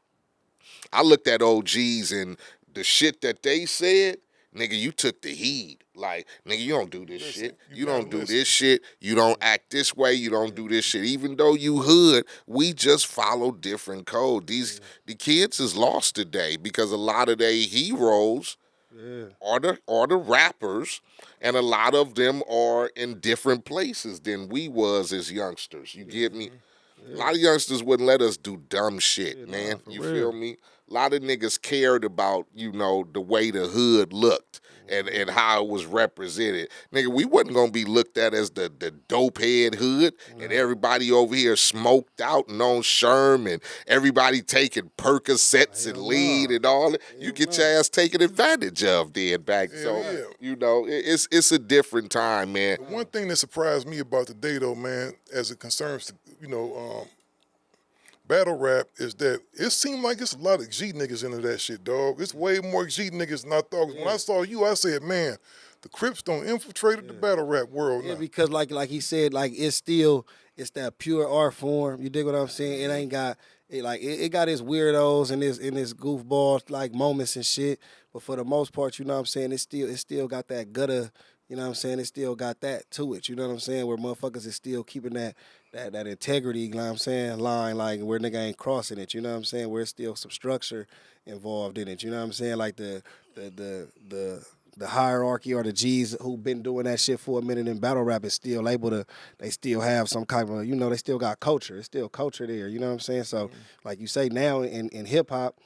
I looked at OGs and the shit that they said, nigga, you took the heed. Like, nigga, you don't do this shit. You gotta don't do listen. this shit. You don't act this way. You don't do this shit. Even though you hood, we just follow different code. The kids is lost today because a lot of their heroes are the rappers, and a lot of them are in different places than we was as youngsters. You get me? A lot of youngsters wouldn't let us do dumb shit, man. You feel me? A lot of niggas cared about, the way the hood looked and how it was represented. Nigga, we wasn't gonna be looked at as the dope head hood and everybody over here smoked out and on Sherm and everybody taking Percocets and lead and all that. You get your ass taken advantage of then back. It's a different time, man. The one thing that surprised me about the day, though, man, as it concerns, battle rap, is that it seemed like it's a lot of G niggas into that shit, dog. It's way more G niggas than I thought. When I saw you, I said, man, the Crips don't infiltrated the battle rap world now. Because like he said, like it's that pure art form. You dig what I'm saying? It ain't got it got its weirdos and its goofball like moments and shit. But for the most part, you know what I'm saying, it still got that gutter. You know what I'm saying? It still got that to it. You know what I'm saying? Where motherfuckers is still keeping that integrity, you know what I'm saying, line, like where nigga ain't crossing it, you know what I'm saying? Where it's still some structure involved in it, you know what I'm saying? Like the hierarchy or the G's who been doing that shit for a minute in battle rap is still able to, they still have some kind of, they still got culture. It's still culture there, you know what I'm saying? So like you say now in hip hop,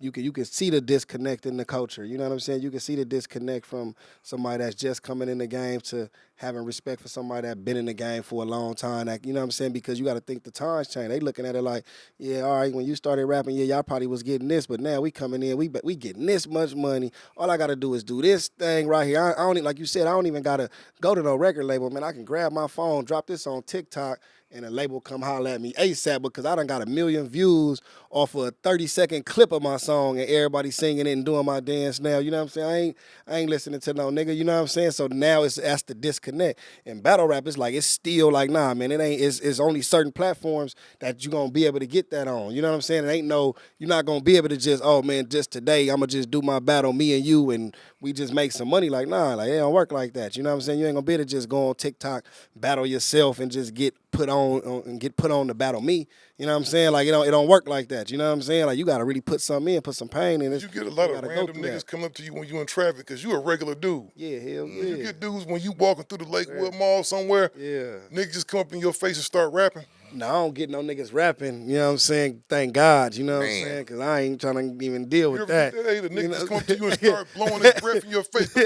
you can see the disconnect in the culture. You know what I'm saying? You can see the disconnect from somebody that's just coming in the game to having respect for somebody that's been in the game for a long time. Like, you know what I'm saying? Because you got to think the times change. They looking at it like, yeah, all right, when you started rapping, yeah, y'all probably was getting this, but now we coming in, we getting this much money. All I got to do is do this thing right here. I don't, like you said, I don't even got to go to no record label, man. I can grab my phone, drop this on TikTok, and a label come holler at me ASAP because I done got 1 million views off of a 30-second clip of my song and everybody singing it and doing my dance now. You know what I'm saying? I ain't listening to no nigga, you know what I'm saying? So now that's the disconnect. And battle rap is like, it's still like, nah, man, it's only certain platforms that you gonna be able to get that on. You know what I'm saying? It ain't no, you're not gonna be able to just, oh man, just today I'm gonna just do my battle, me and you, and we just make some money. Like, nah, like it don't work like that. You know what I'm saying? You ain't gonna be able to just go on TikTok, battle yourself and just get put on to battle me. You know what I'm saying? Like, it don't work like that. You know what I'm saying? Like, you got to really put something in, put some pain in it. You get a lot of random niggas come up to you when you in traffic because you a regular dude. Yeah, hell yeah. You get dudes when you walking through the Lakewood Mall somewhere, niggas just come up in your face and start rapping. No, I don't get no niggas rapping, you know what I'm saying? Thank God, you know what I'm saying? Because I ain't trying to even deal with that. Hey, the nigga just come up to you and start blowing his breath in your face.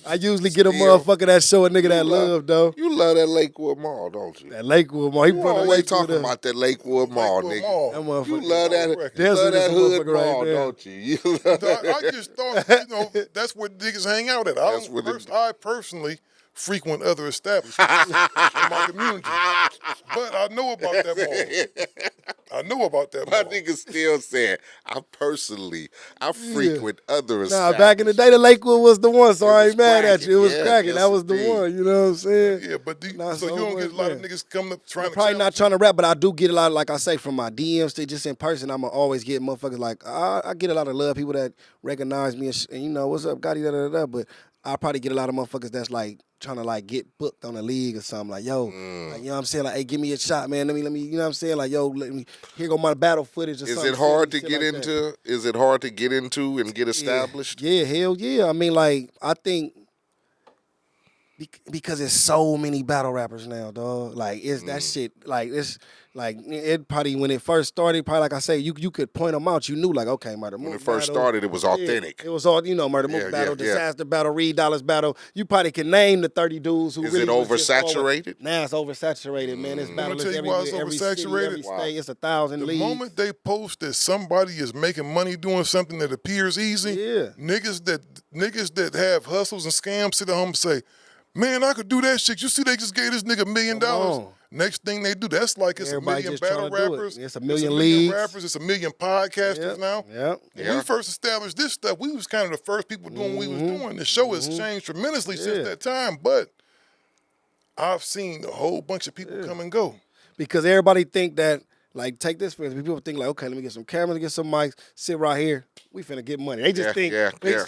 I usually get a motherfucker that show a nigga that love, though. You love that Lakewood Mall, don't you? That Lakewood Mall. You always talking about that Lakewood Mall, nigga. That motherfucker. You love that hood mall, don't you? I just thought, that's where niggas hang out at. I personally frequent other establishments in my community. But I know about that mall. My nigga still saying, I frequent other establishments. Nah, back in the day, the Lakewood was the one, so I ain't mad at you. It was cracking. That was the one, you know what I'm saying? Yeah, but so you don't get a lot of niggas coming up trying to probably not trying to rap, but I do get a lot, like I say, from my DMs to just in person. I'm always get motherfuckers like, I get a lot of love, people that recognize me and what's up, Gotti, da-da-da-da, but I probably get a lot of motherfuckers that's like trying to like get booked on the league or something. Like, yo, like, you know what I'm saying? Like, hey, give me a shot, man. Let me, you know what I'm saying? Like, yo, here go my battle footage or something. Is it hard to get into? Is it hard to get into and get established? Yeah, hell yeah. I mean, like, I think because there's so many battle rappers now, dog. Like, it's that shit. Like, it's like it probably when it first started. Probably like I say, you could point them out. You knew like, okay, Murder Mook. When it first started, it was authentic. It was all Murder Mook battle, Disaster battle, Reed Dollars battle. You probably can name the 30 dudes who. Is it oversaturated? Now it's oversaturated, man. It's battle every city, every state. It's 1,000 leagues. The moment they post that somebody is making money doing something that appears easy, niggas that have hustles and scams sit at home and say, man, I could do that shit. You see, they just gave this nigga $1 million. Next thing they do, that's like it's everybody 1 million battle rappers. It's 1 million leagues. Rappers. It's 1 million podcasters now. When we first established this stuff, we was kind of the first people doing what we was doing. The show has changed tremendously since that time, but I've seen a whole bunch of people come and go. Because everybody think that, Like, take this for instance. People think like, okay, let me get some cameras, get some mics, sit right here. We finna get money. They just think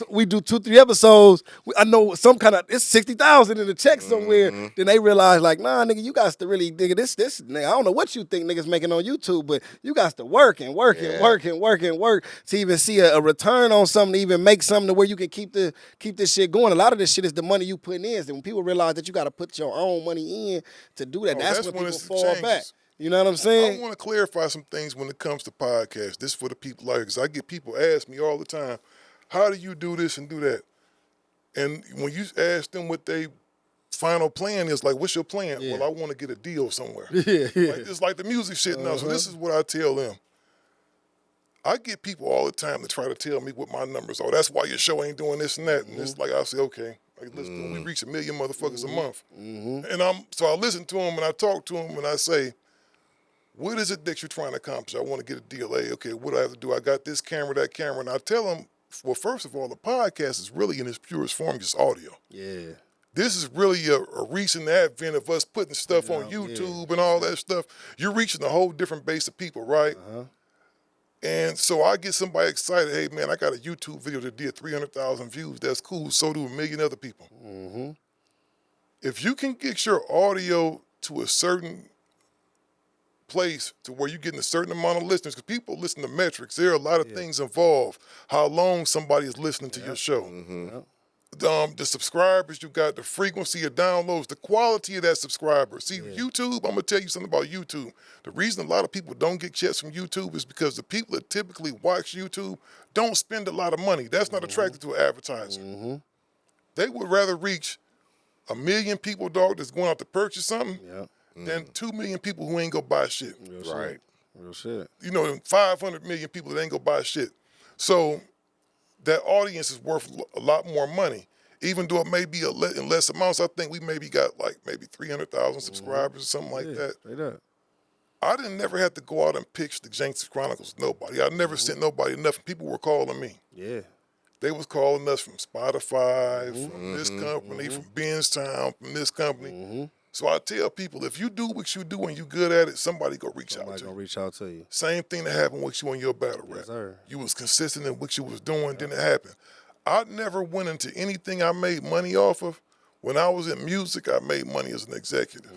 we do 2-3 episodes. I know some kind of it's 60,000 in the check somewhere. Then they realize like, nah, nigga, you got to really nigga this nigga. I don't know what you think niggas making on YouTube, but you got to work and work and work and work and work to even see a return on something, to even make something to where you can keep this shit going. A lot of this shit is the money you putting in. So when people realize that you got to put your own money in to do that, that's when people fall back. You know what I'm saying? I want to clarify some things when it comes to podcasts. This for the people like, because I get people ask me all the time, how do you do this and do that? And when you ask them what they final plan is, like, what's your plan? Well, I want to get a deal somewhere. Like, it's like the music shit now. So this is what I tell them. I get people all the time to try to tell me what my numbers are. That's why your show ain't doing this and that. And it's like, I say, okay, like, listen, we reach 1 million motherfuckers a month. And so I listen to them and I talk to them and I say, what is it that you're trying to accomplish? I want to get a deal. Hey, okay, what do I have to do? I got this camera, that camera. And I tell them, well, first of all, the podcast is really in its purest form just audio. Yeah. This is really a recent advent of us putting stuff on YouTube and all that stuff. You're reaching a whole different base of people, right? And so I get somebody excited. Hey, man, I got a YouTube video that did 300,000 views. That's cool. So do 1 million other people. If you can get your audio to a certain place to where you're getting a certain amount of listeners, because people listen to metrics. There are a lot of things involved. How long somebody is listening to your show. The subscribers you got, the frequency of downloads, the quality of that subscriber. See, YouTube, I'm going to tell you something about YouTube. The reason a lot of people don't get checks from YouTube is because the people that typically watch YouTube don't spend a lot of money. That's not attractive to an advertiser. They would rather reach 1 million people, dog, that's going out to purchase something than 2 million people who ain't gonna buy shit. Real shit. You know, 500 million people that ain't gonna buy shit. So that audience is worth a lot more money. Even though it may be in less amounts, I think we maybe got like maybe 300,000 subscribers or something like that. Straight up. I didn't never have to go out and pitch the Gangster Chronicles to nobody. I never sent nobody nothing. People were calling me. Yeah. They was calling us from Spotify, from this company, from Benstown, from this company. So I tell people, if you do what you do and you good at it, somebody gonna reach out to you. Somebody gonna reach out to you. Same thing that happened with you on your battle rap. Yes, sir. You was consistent in what you was doing, then it happened. I never went into anything I made money off of. When I was in music, I made money as an executive.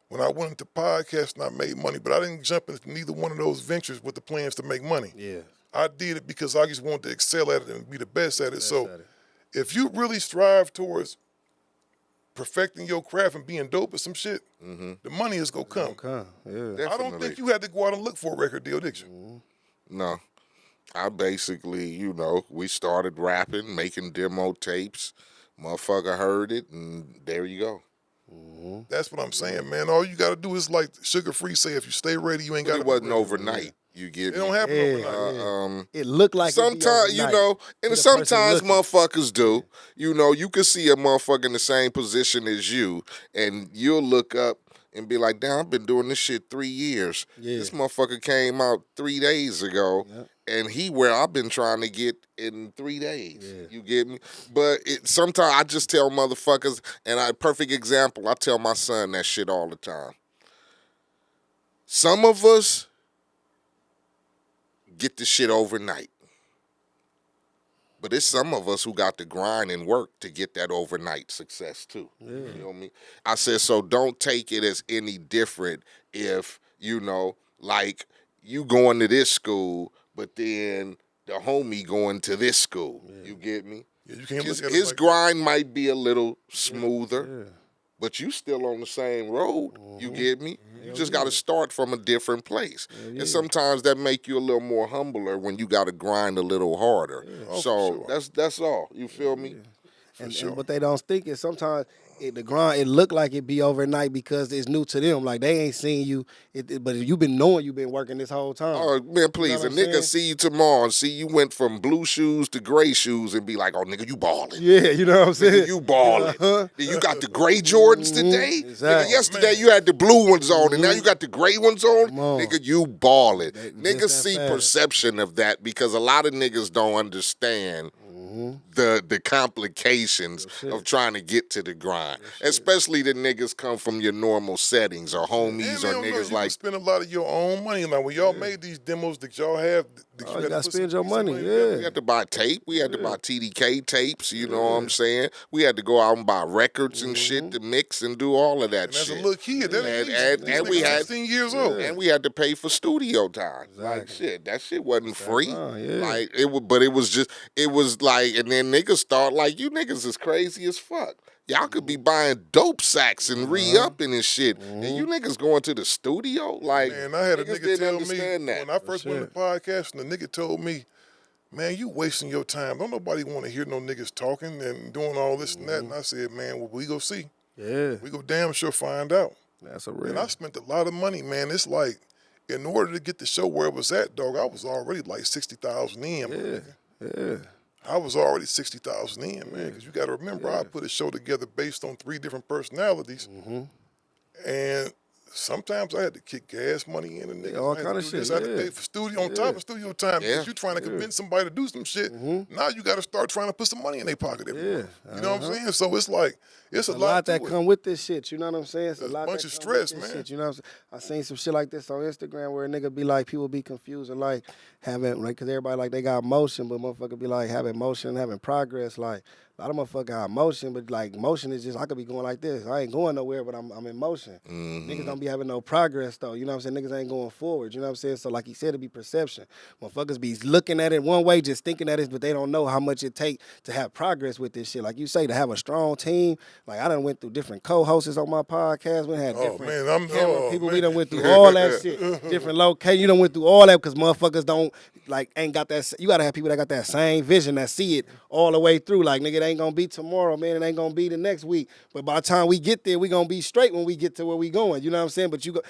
When I went into podcasting, I made money, but I didn't jump into neither one of those ventures with the plans to make money. Yeah. I did it because I just wanted to excel at it and be the best at it. If you really strive towards perfecting your craft and being dope at some shit, the money is gonna come. I don't think you had to go out and look for a record deal, did you? No. I basically, you know, we started rapping, making demo tapes. Motherfucker heard it, and there you go. That's what I'm saying, man. All you got to do is like Sugar Free say, if you stay ready, you ain't got to. It wasn't overnight. You get it. Don't happen overnight. It looked like sometimes, you know, and sometimes motherfuckers do. You know, you can see a motherfucker in the same position as you, and you'll look up and be like, damn, I've been doing this shit 3 years. This motherfucker came out 3 days ago, and he where I've been trying to get in 3 days. You get me? But sometimes I just tell motherfuckers, and a perfect example, I tell my son that shit all the time. Some of us get the shit overnight. But it's some of us who got to grind and work to get that overnight success too. You know what I mean? I said, so don't take it as any different if, you know, like you going to this school, but then the homie going to this school. You get me? You can't look at his grind might be a little smoother, but you still on the same road. You get me? You just got to start from a different place. And sometimes that make you a little more humbler when you got to grind a little harder. So that's all. You feel me? And what they don't think is sometimes the grind, it look like it be overnight because it's new to them. Like they ain't seen you, but you've been knowing you've been working this whole time. Oh man, please, a nigga see you tomorrow and see you went from blue shoes to gray shoes and be like, oh nigga, you balling. Yeah, you know what I'm saying? Nigga, you balling. Then you got the gray Jordans today. Nigga, yesterday you had the blue ones on and now you got the gray ones on. Nigga, you balling. Niggas see perception of that because a lot of niggas don't understand the complications of trying to get to the grind. Especially the niggas come from your normal settings or homies or niggas you like can spend a lot of your own money. Like when y'all made these demos that y'all have, that You gotta spend your money. we had to buy tape. We had to buy TDK tapes. You know what I'm saying? We had to go out and buy records and shit to mix and do all of that And as shit. a little kid, that ain't easy. And we had 16 years old. and we had to pay for studio time. Like shit, that shit wasn't free. yeah. Like it was, but it was like, and then niggas thought like, you niggas is crazy as fuck. Y'all could be buying dope sacks and re-upping and shit, and you niggas going to the studio? Like, Man, I had a niggas nigga didn't tell me understand that. when I first went to podcast, and the nigga told me, man, you wasting your time. Don't nobody want to hear no niggas talking and doing all this and that. And I said, man, well, we go see. Yeah, We go damn sure find out. that's a real. And I spent a lot of money, man. It's like, in order to get the show where it was at, dog, I was already like 60,000 in, my nigga. Yeah. I was already 60,000 in, man, because you got to remember, I put a show together based on 3 different personalities, and sometimes I had to kick gas money in, and niggas all I had kind to of do shit, this. I had to yeah. pay for studio on top of studio time because you're trying to convince somebody to do some shit. Now you got to start trying to put some money in their pocket every month. You know what I'm saying? So it's like it's a lot that to it. come with this shit, you know what I'm saying? It's a lot bunch that of come with stress, this man. shit, you know what I'm saying? I seen some shit like this on Instagram where a nigga be like, people be confused and like having, like, cause everybody like they got motion, but motherfucker be like having motion, having progress. Like a lot of motherfuckers got motion, but like motion is just, I could be going like this. I ain't going nowhere, but I'm in motion. Niggas don't be having no progress though, you know what I'm saying? Niggas ain't going forward, you know what I'm saying? So like he said, it be perception. Motherfuckers be looking at it one way, just thinking at it, but they don't know how much it take to have progress with this shit. Like you say, to have a strong team. Like I done went through different co-hosts on my podcast. We had different camera people. We done went through all that shit. Different location. You done went through all that because motherfuckers don't ain't got that. You gotta have people that got that same vision that see it all the way through. Like nigga, it ain't gonna be tomorrow, man. It ain't gonna be the next week. But by the time we get there, we gonna be straight when we get to where we going. You know what I'm saying? But you go,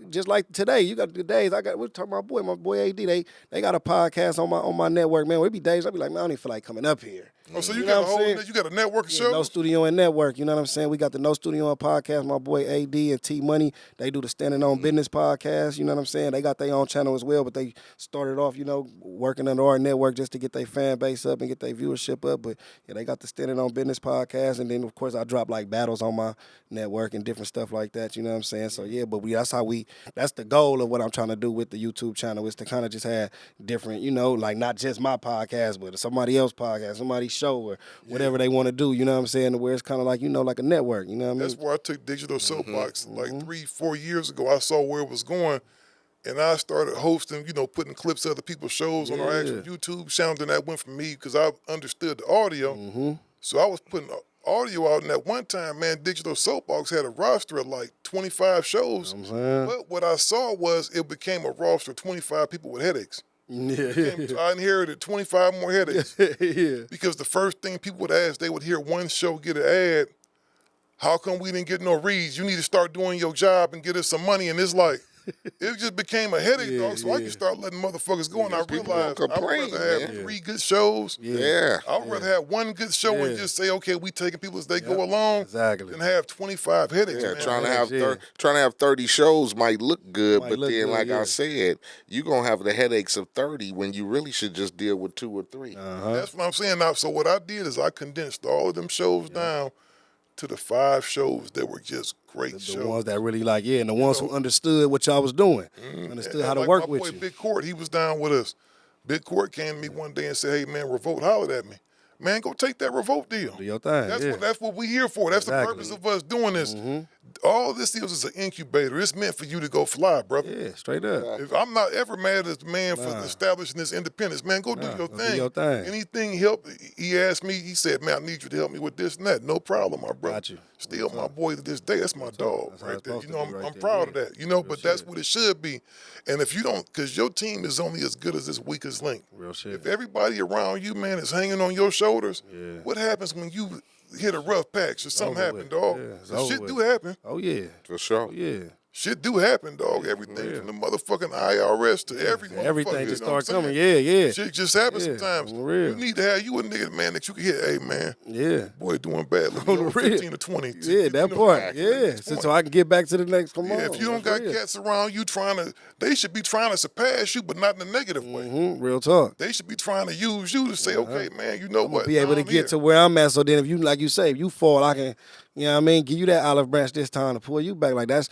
just like today. You got the days. We're talking about my boy AD. They got a podcast on my network, man. Where it be days I be like, man, I don't even feel like coming up here. Oh, so You you know got what I'm saying? you got a network of Yeah, shows? No Studio and Network, you know what I'm saying? We got the No Studio and podcast, my boy AD and T Money. They do the Standing On Business podcast, you know what I'm saying? They got their own channel as well, but they started off, you know, working under our network just to get their fan base up and get their viewership up. But yeah, they got the Standing On Business podcast, and then of course I drop like battles on my network and different stuff like that, you know what I'm saying? So yeah, but that's the goal of what I'm trying to do with the YouTube channel, is to kind of just have different, you know, like not just my podcast, but somebody else's podcast, somebody's show, or whatever they want to do, you know what I'm saying? Where it's kind of like, you know, like a network, you know what I mean? That's where I took Digital Soapbox like 3-4 years ago. I saw where it was going, and I started hosting, you know, putting clips of other people's shows on our actual YouTube channel. Then that went from me because I understood the audio. So I was putting audio out, and at one time, man, Digital Soapbox had a roster of like 25 shows. But what I saw was it became a roster of 25 people with headaches. I inherited 25 more headaches. Because the first thing people would ask, they would hear one show get an ad. How come we didn't get no reads? You need to start doing your job and get us some money. And it's like, it just became a headache, dog. So I can start letting motherfuckers go. And I realized I would rather have 3 good shows. I would rather have 1 good show and just say, okay, we taking people as they go along. Than have 25 headaches. Yeah, man. trying to have 30 shows might look good, but then, like I said, you gonna have the headaches of 30 when you really should just deal with 2 or 3. That's what I'm saying now. So what I did is I condensed all of them shows down to the 5 shows that were just great shows. The ones that really like, and the ones who understood what y'all was doing, understood how to work with you. My boy Big Court, he was down with us. Big Court came to me one day and said, hey, man, Revolt hollered at me. Man, go take that Revolt deal. Do your thing. That's what we here for. That's the purpose of us doing this. All this is an incubator. It's meant for you to go fly, brother. Yeah, straight up. If I'm not ever mad at the man for establishing this independence, man, go do your thing. Do your thing. Anything help? He asked me, he said, man, I need you to help me with this and that. No problem, my brother. Got you. Still my boy to this day. That's my dog right there. You know, I'm proud of that. You know, but that's what it should be. And if you don't, because your team is only as good as its weakest link. Real shit. If everybody around you, man, is hanging on your shoulders, what happens when you hit a rough patch or something happen, dog? Shit do happen. Oh, yeah. For sure. Oh, yeah. shit do happen, dog. Everything from the motherfucking IRS to every motherfucker. Everything just you know start coming. Yeah. Shit just happens Yeah, sometimes. on the real. You need to have you a nigga, man, that you can hit. Hey, man. Yeah. Boy, doing bad. Let On me know the real. 15 to 20. Yeah, that part. Yeah. So I can get back to the next. Come on. If you don't got cats around you they should be trying to surpass you, but not in a negative way. Real talk. They should be trying to use you to say, okay, man, you know what? Be able to get to where I'm at. So then if you, like you say, if you fall, I can, you know what I mean, give you that olive branch this time to pull you back. Like that's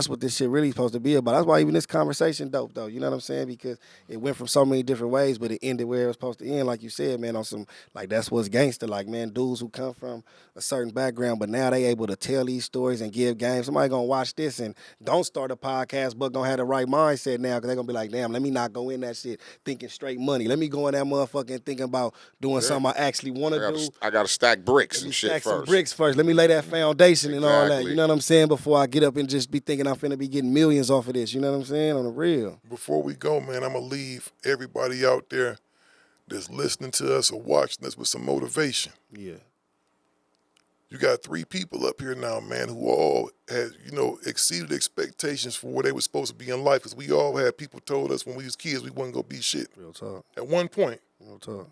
what this shit really supposed to be about. That's why even this conversation dope though. You know what I'm saying? Because it went from so many different ways, but it ended where it was supposed to end. Like you said, man, on some, like that's what's gangster. Like, man, dudes who come from a certain background, but now they able to tell these stories and give game. Somebody gonna watch this and don't start a podcast, but gonna have the right mindset now, because they're gonna be like, damn, let me not go in that shit thinking straight money. Let me go in that motherfucking thinking about doing something I actually want to do. I gotta stack bricks and shit stack first. some bricks first. Let me lay that foundation and all that. Exactly. You know what I'm saying? Before I get up and just be thinking I'm finna be getting millions off of this. You know what I'm saying? On the real. Before we go, man, I'm gonna leave everybody out there that's listening to us or watching us with some motivation. Yeah. You got 3 people up here now, man, who all had, exceeded expectations for where they were supposed to be in life. Because we all had people told us when we was kids we wasn't gonna be shit. Real talk. At one point. Real talk.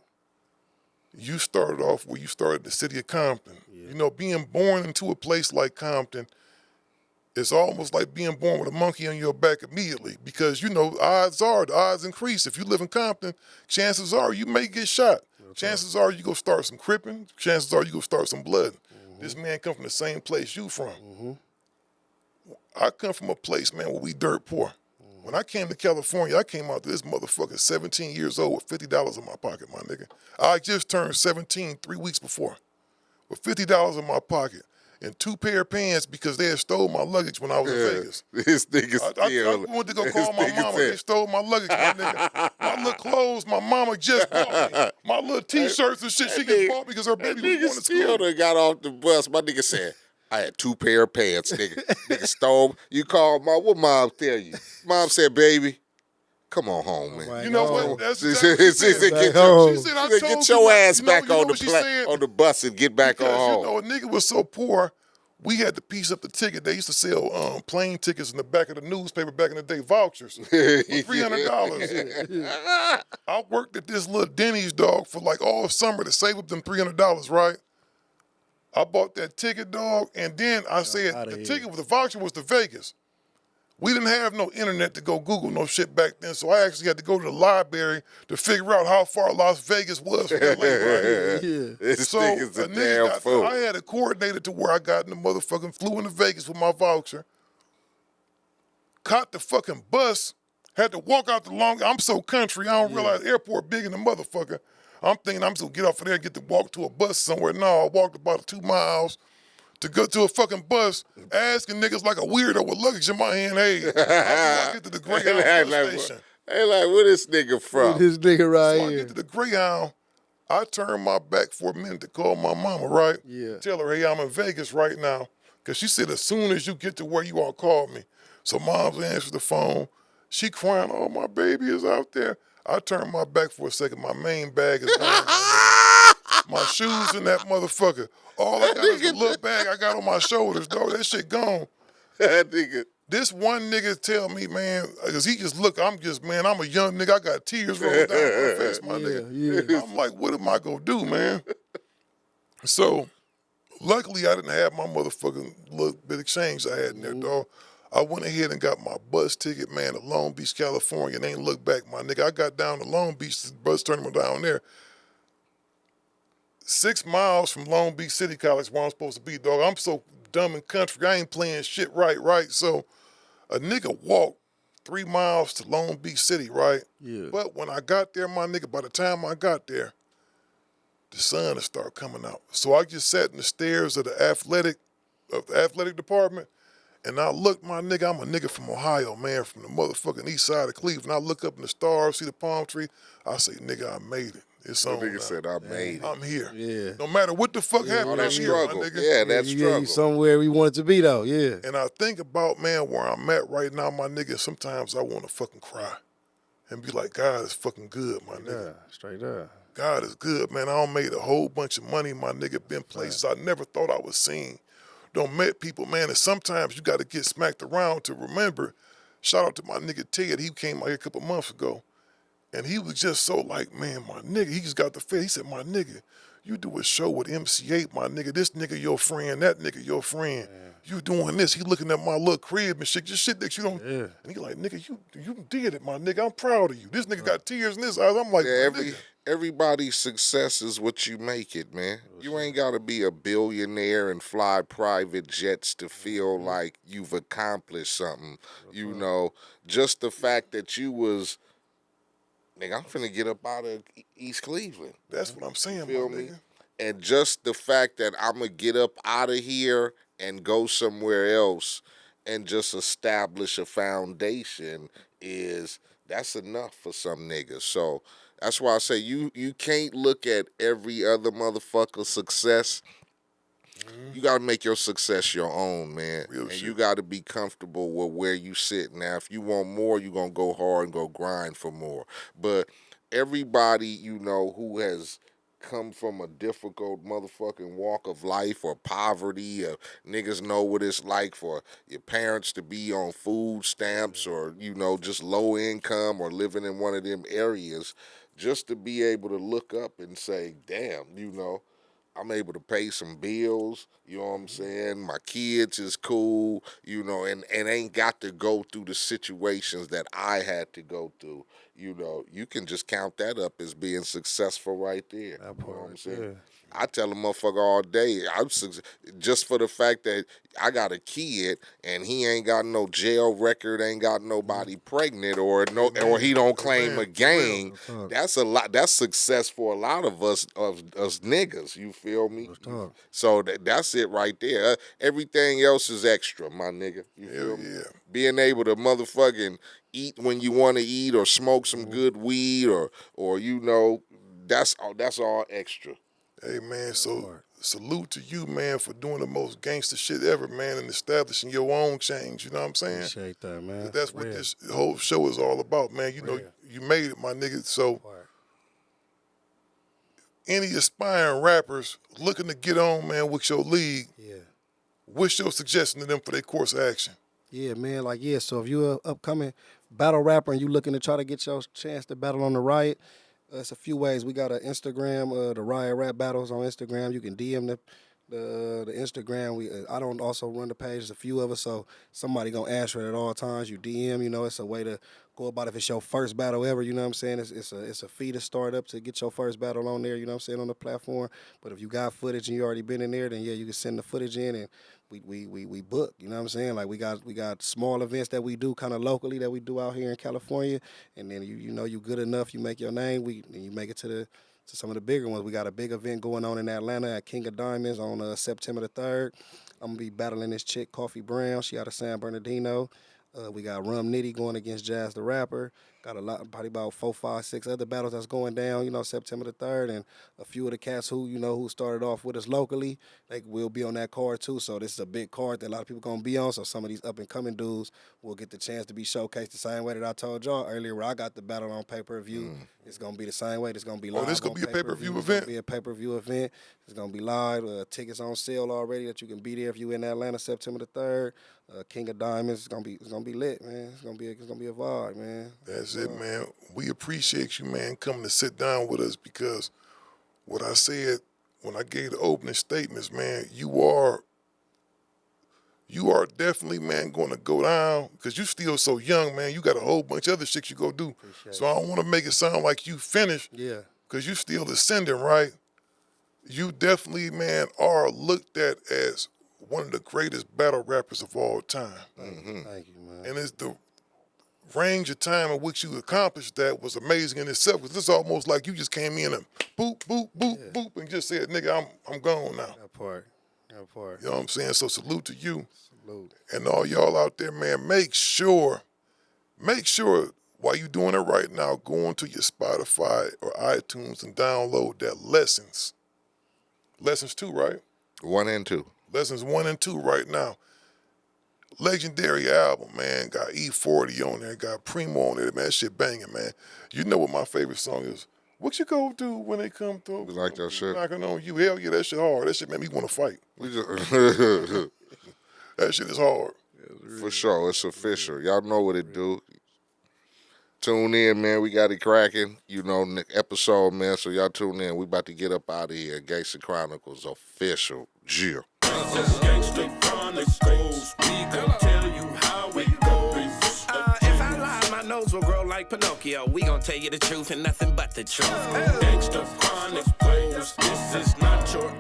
You started off where you started in the city of Compton. Yeah. Being born into a place like Compton is almost like being born with a monkey on your back immediately, because, the odds increase. If you live in Compton, chances are you may get shot. Chances are you go start some cripping. Chances are you go start some blood. This man come from the same place you from. I come from a place, man, where we dirt poor. When I came to California, I came out to this motherfucker 17 years old with $50 in my pocket, my nigga. I just turned 17 3 weeks before with $50 in my pocket and 2 pair of pants because they had stole my luggage when I was in Vegas. This nigga I went to go call my mama. They stole my luggage, my nigga. My little clothes, my mama just bought me. My little T-shirts and shit she just bought me because her baby was going to school. Done got off the bus. My nigga said, I had 2 pair of pants, nigga. Nigga stole. You called mom. What mom tell you? Mom said, baby, come on home, man. You know what? That's She exactly said, get your ass back on the bus and get back on home. A nigga was so poor, we had to piece up the ticket. They used to sell plane tickets in the back of the newspaper back in the day, vouchers, for $300. I worked at this little Denny's, dog, for like all summer to save up them $300, right? I bought that ticket, dog, and then I said the ticket with the voucher was to Vegas. We didn't have no internet to go Google no shit back then, so I actually had to go to the library to figure out how far Las Vegas was from LA, right? This nigga's a damn fool. I had it coordinated to where I got in the motherfucking, flew into Vegas with my voucher, caught the fucking bus, had to walk out the long, I'm so country, I don't realize airport big in the motherfucker. I'm thinking I'm just gonna get off of there and get to walk to a bus somewhere. No, I walked about 2 miles to go to a fucking bus, asking niggas like a weirdo with luggage in my hand, hey, how do I get to the Greyhound bus station? Hey, like, where this nigga from? This nigga right So I here. get to the Greyhound, I turn my back for a minute to call my mama, right? Yeah. Tell her, hey, I'm in Vegas right now. Because she said, as soon as you get to where you are, call me. So mom's answered the phone. She crying, oh, my baby is out there. I turn my back for a second. My main bag is gone. My shoes in that motherfucker. All I got is a little bag I got on my shoulders, dog. That shit gone. This one nigga tell me, man, because he just look, I'm a young nigga. I got tears rolling down my face, my nigga. Yeah. I'm like, what am I gonna do, man? So, luckily, I didn't have my motherfucking little bit of change I had in there, dog. I went ahead and got my bus ticket, man, to Long Beach, California, and ain't look back, my nigga. I got down to Long Beach, the bus terminal down there. 6 miles from Long Beach City College where I'm supposed to be, dog. I'm so dumb and country, I ain't playing shit right? So a nigga walked 3 miles to Long Beach City, right? Yeah. But when I got there, my nigga, by the time I got there, the sun had started coming out. So I just sat in the stairs of the athletic department, and I looked, my nigga, I'm a nigga from Ohio, man, from the motherfucking east side of Cleveland. I look up in the stars, see the palm tree. I say, nigga, I made it. It's on Nigga now. said, I made it. I'm here. Yeah. No matter what the fuck happened, that I'm here, struggle. my nigga. Yeah, that You struggle. somewhere we want it to be though. Yeah. And I think about, man, where I'm at right now, my nigga, sometimes I want to fucking cry and be like, God is fucking good, my nigga. Straight up. God is good, man. I done made a whole bunch of money, my nigga. Been places I never thought I was seeing. don't met people, man, and sometimes you got to get smacked around to remember. Shout out to my nigga Ted. He came out here a couple months ago, and he was just so like, man, my nigga, he just got the feel. He said, my nigga, you do a show with MC Eiht, my nigga. This nigga your friend, that nigga your friend. You doing this. He looking at my little crib and shit, just shit that you don't. Yeah. And he like, nigga, you did it, my nigga. I'm proud of you. This nigga got tears in his eyes. I'm like, Yeah, my nigga. everybody's success is what you make it, man. You ain't got to be a billionaire and fly private jets to feel like you've accomplished something. You know, just the fact that you was, nigga, I'm finna get up out of East Cleveland. That's what I'm saying, my Feel me? nigga. And just the fact that I'm gonna get up out of here and go somewhere else and just establish a foundation that's enough for some niggas. So that's why I say you can't look at every other motherfucker's success. You gotta make your success your own, man. Real and shit. you gotta be comfortable with where you sit. Now, if you want more, you're gonna go hard and go grind for more. But everybody, you know, who has come from a difficult motherfucking walk of life or poverty, or niggas know what it's like for your parents to be on food stamps or, you know, just low income or living in one of them areas, just to be able to look up and say, damn, you know, I'm able to pay some bills, you know what I'm saying? My kids is cool, you know, and ain't got to go through the situations that I had to go through. You know, you can just count that up as being successful right there. You know what I'm saying? I tell a motherfucker all day, just for the fact that I got a kid and he ain't got no jail record, ain't got nobody pregnant, or or he don't claim a gang. That's a lot. That's success for a lot of us niggas. You feel me? So that's it right there. Everything else is extra, my nigga. You feel me? Yeah. Being able to motherfucking eat when you want to eat, or smoke some good weed, or you know, that's all extra. Hey, man, so salute to you, man, for doing the most gangster shit ever, man, and establishing your own change, you know what I'm saying? Appreciate that, man. That's what this whole show is all about, man. You know, you made it, my nigga. So any aspiring rappers looking to get on, man, with your league, what's your suggestion to them for their course of action? Yeah, man, so if you're an upcoming battle rapper and you looking to try to get your chance to battle on the Riot, it's a few ways. We got an Instagram, the Riot Rap Battles on Instagram. You can DM the Instagram. I don't also run the page. There's a few of us, so somebody gonna answer it at all times. You DM, you know, it's a way to go about it. If it's your first battle ever, you know what I'm saying? It's a fee to start up to get your first battle on there, you know what I'm saying, on the platform. But if you got footage and you already been in there, then yeah, you can send the footage in and we book, you know what I'm saying? Like we got small events that we do kind of locally that we do out here in California, and then you know you good enough, you make your name, and you make it to some of the bigger ones. We got a big event going on in Atlanta at King of Diamonds on September the 3rd. I'm gonna be battling this chick, Coffee Brown. She out of San Bernardino. We got Rum Nitty going against Jazz the Rapper. Got a lot, probably about 4, 5, 6 other battles that's going down, you know, September the 3rd. And a few of the cats who started off with us locally, they will be on that card too. So this is a big card that a lot of people going to be on. So some of these up-and-coming dudes will get the chance to be showcased the same way that I told y'all earlier where I got the battle on pay-per-view. It's going to be the same way. It's going to be live. Oh, this going to be a pay-per-view event? It's going to be a pay-per-view event. It's going to be live. Tickets on sale already that you can be there if you in Atlanta September the 3rd. King of Diamonds, it's gonna be lit, man. It's gonna be a vibe, man. That's it, man. We appreciate you, man, coming to sit down with us, because what I said when I gave the opening statements, man, you are definitely, man, going to go down, because you still so young, man. You got a whole bunch of other shit you go do. So I don't want to make it sound like you finished, because you still ascending, right? You definitely, man, are looked at as one of the greatest battle rappers of all time. Thank you, man. And it's the range of time in which you accomplished that was amazing in itself. Because it's almost like you just came in and boop, boop, boop, boop, and just said, nigga, I'm gone now. That part. You know what I'm saying? So salute to you. Salute. And all y'all out there, man, make sure while you doing it right now, go onto your Spotify or iTunes and download that Lessons. Lessons 2, right? 1 and 2. Lessons 1 and 2 right now. Legendary album, man. Got E40 on there, got Primo on there, man. That shit banging, man. You know what my favorite song is? What you go do when they come through? You like that shit? Knocking on you. Hell yeah, that shit hard. That shit made me want to fight. We just That shit is hard. for sure, it's official. Y'all know what it do. Tune in, man. We got it cracking. You know, next episode, man. So y'all tune in. We about to get up out of here. Gangster Chronicles official. Yeah. Gangster Chronicles, we gon' tell you how it goes. If I lie, my nose will grow like Pinocchio. We gon' tell you the truth and nothing but the truth. Gangster Chronicles, this is not your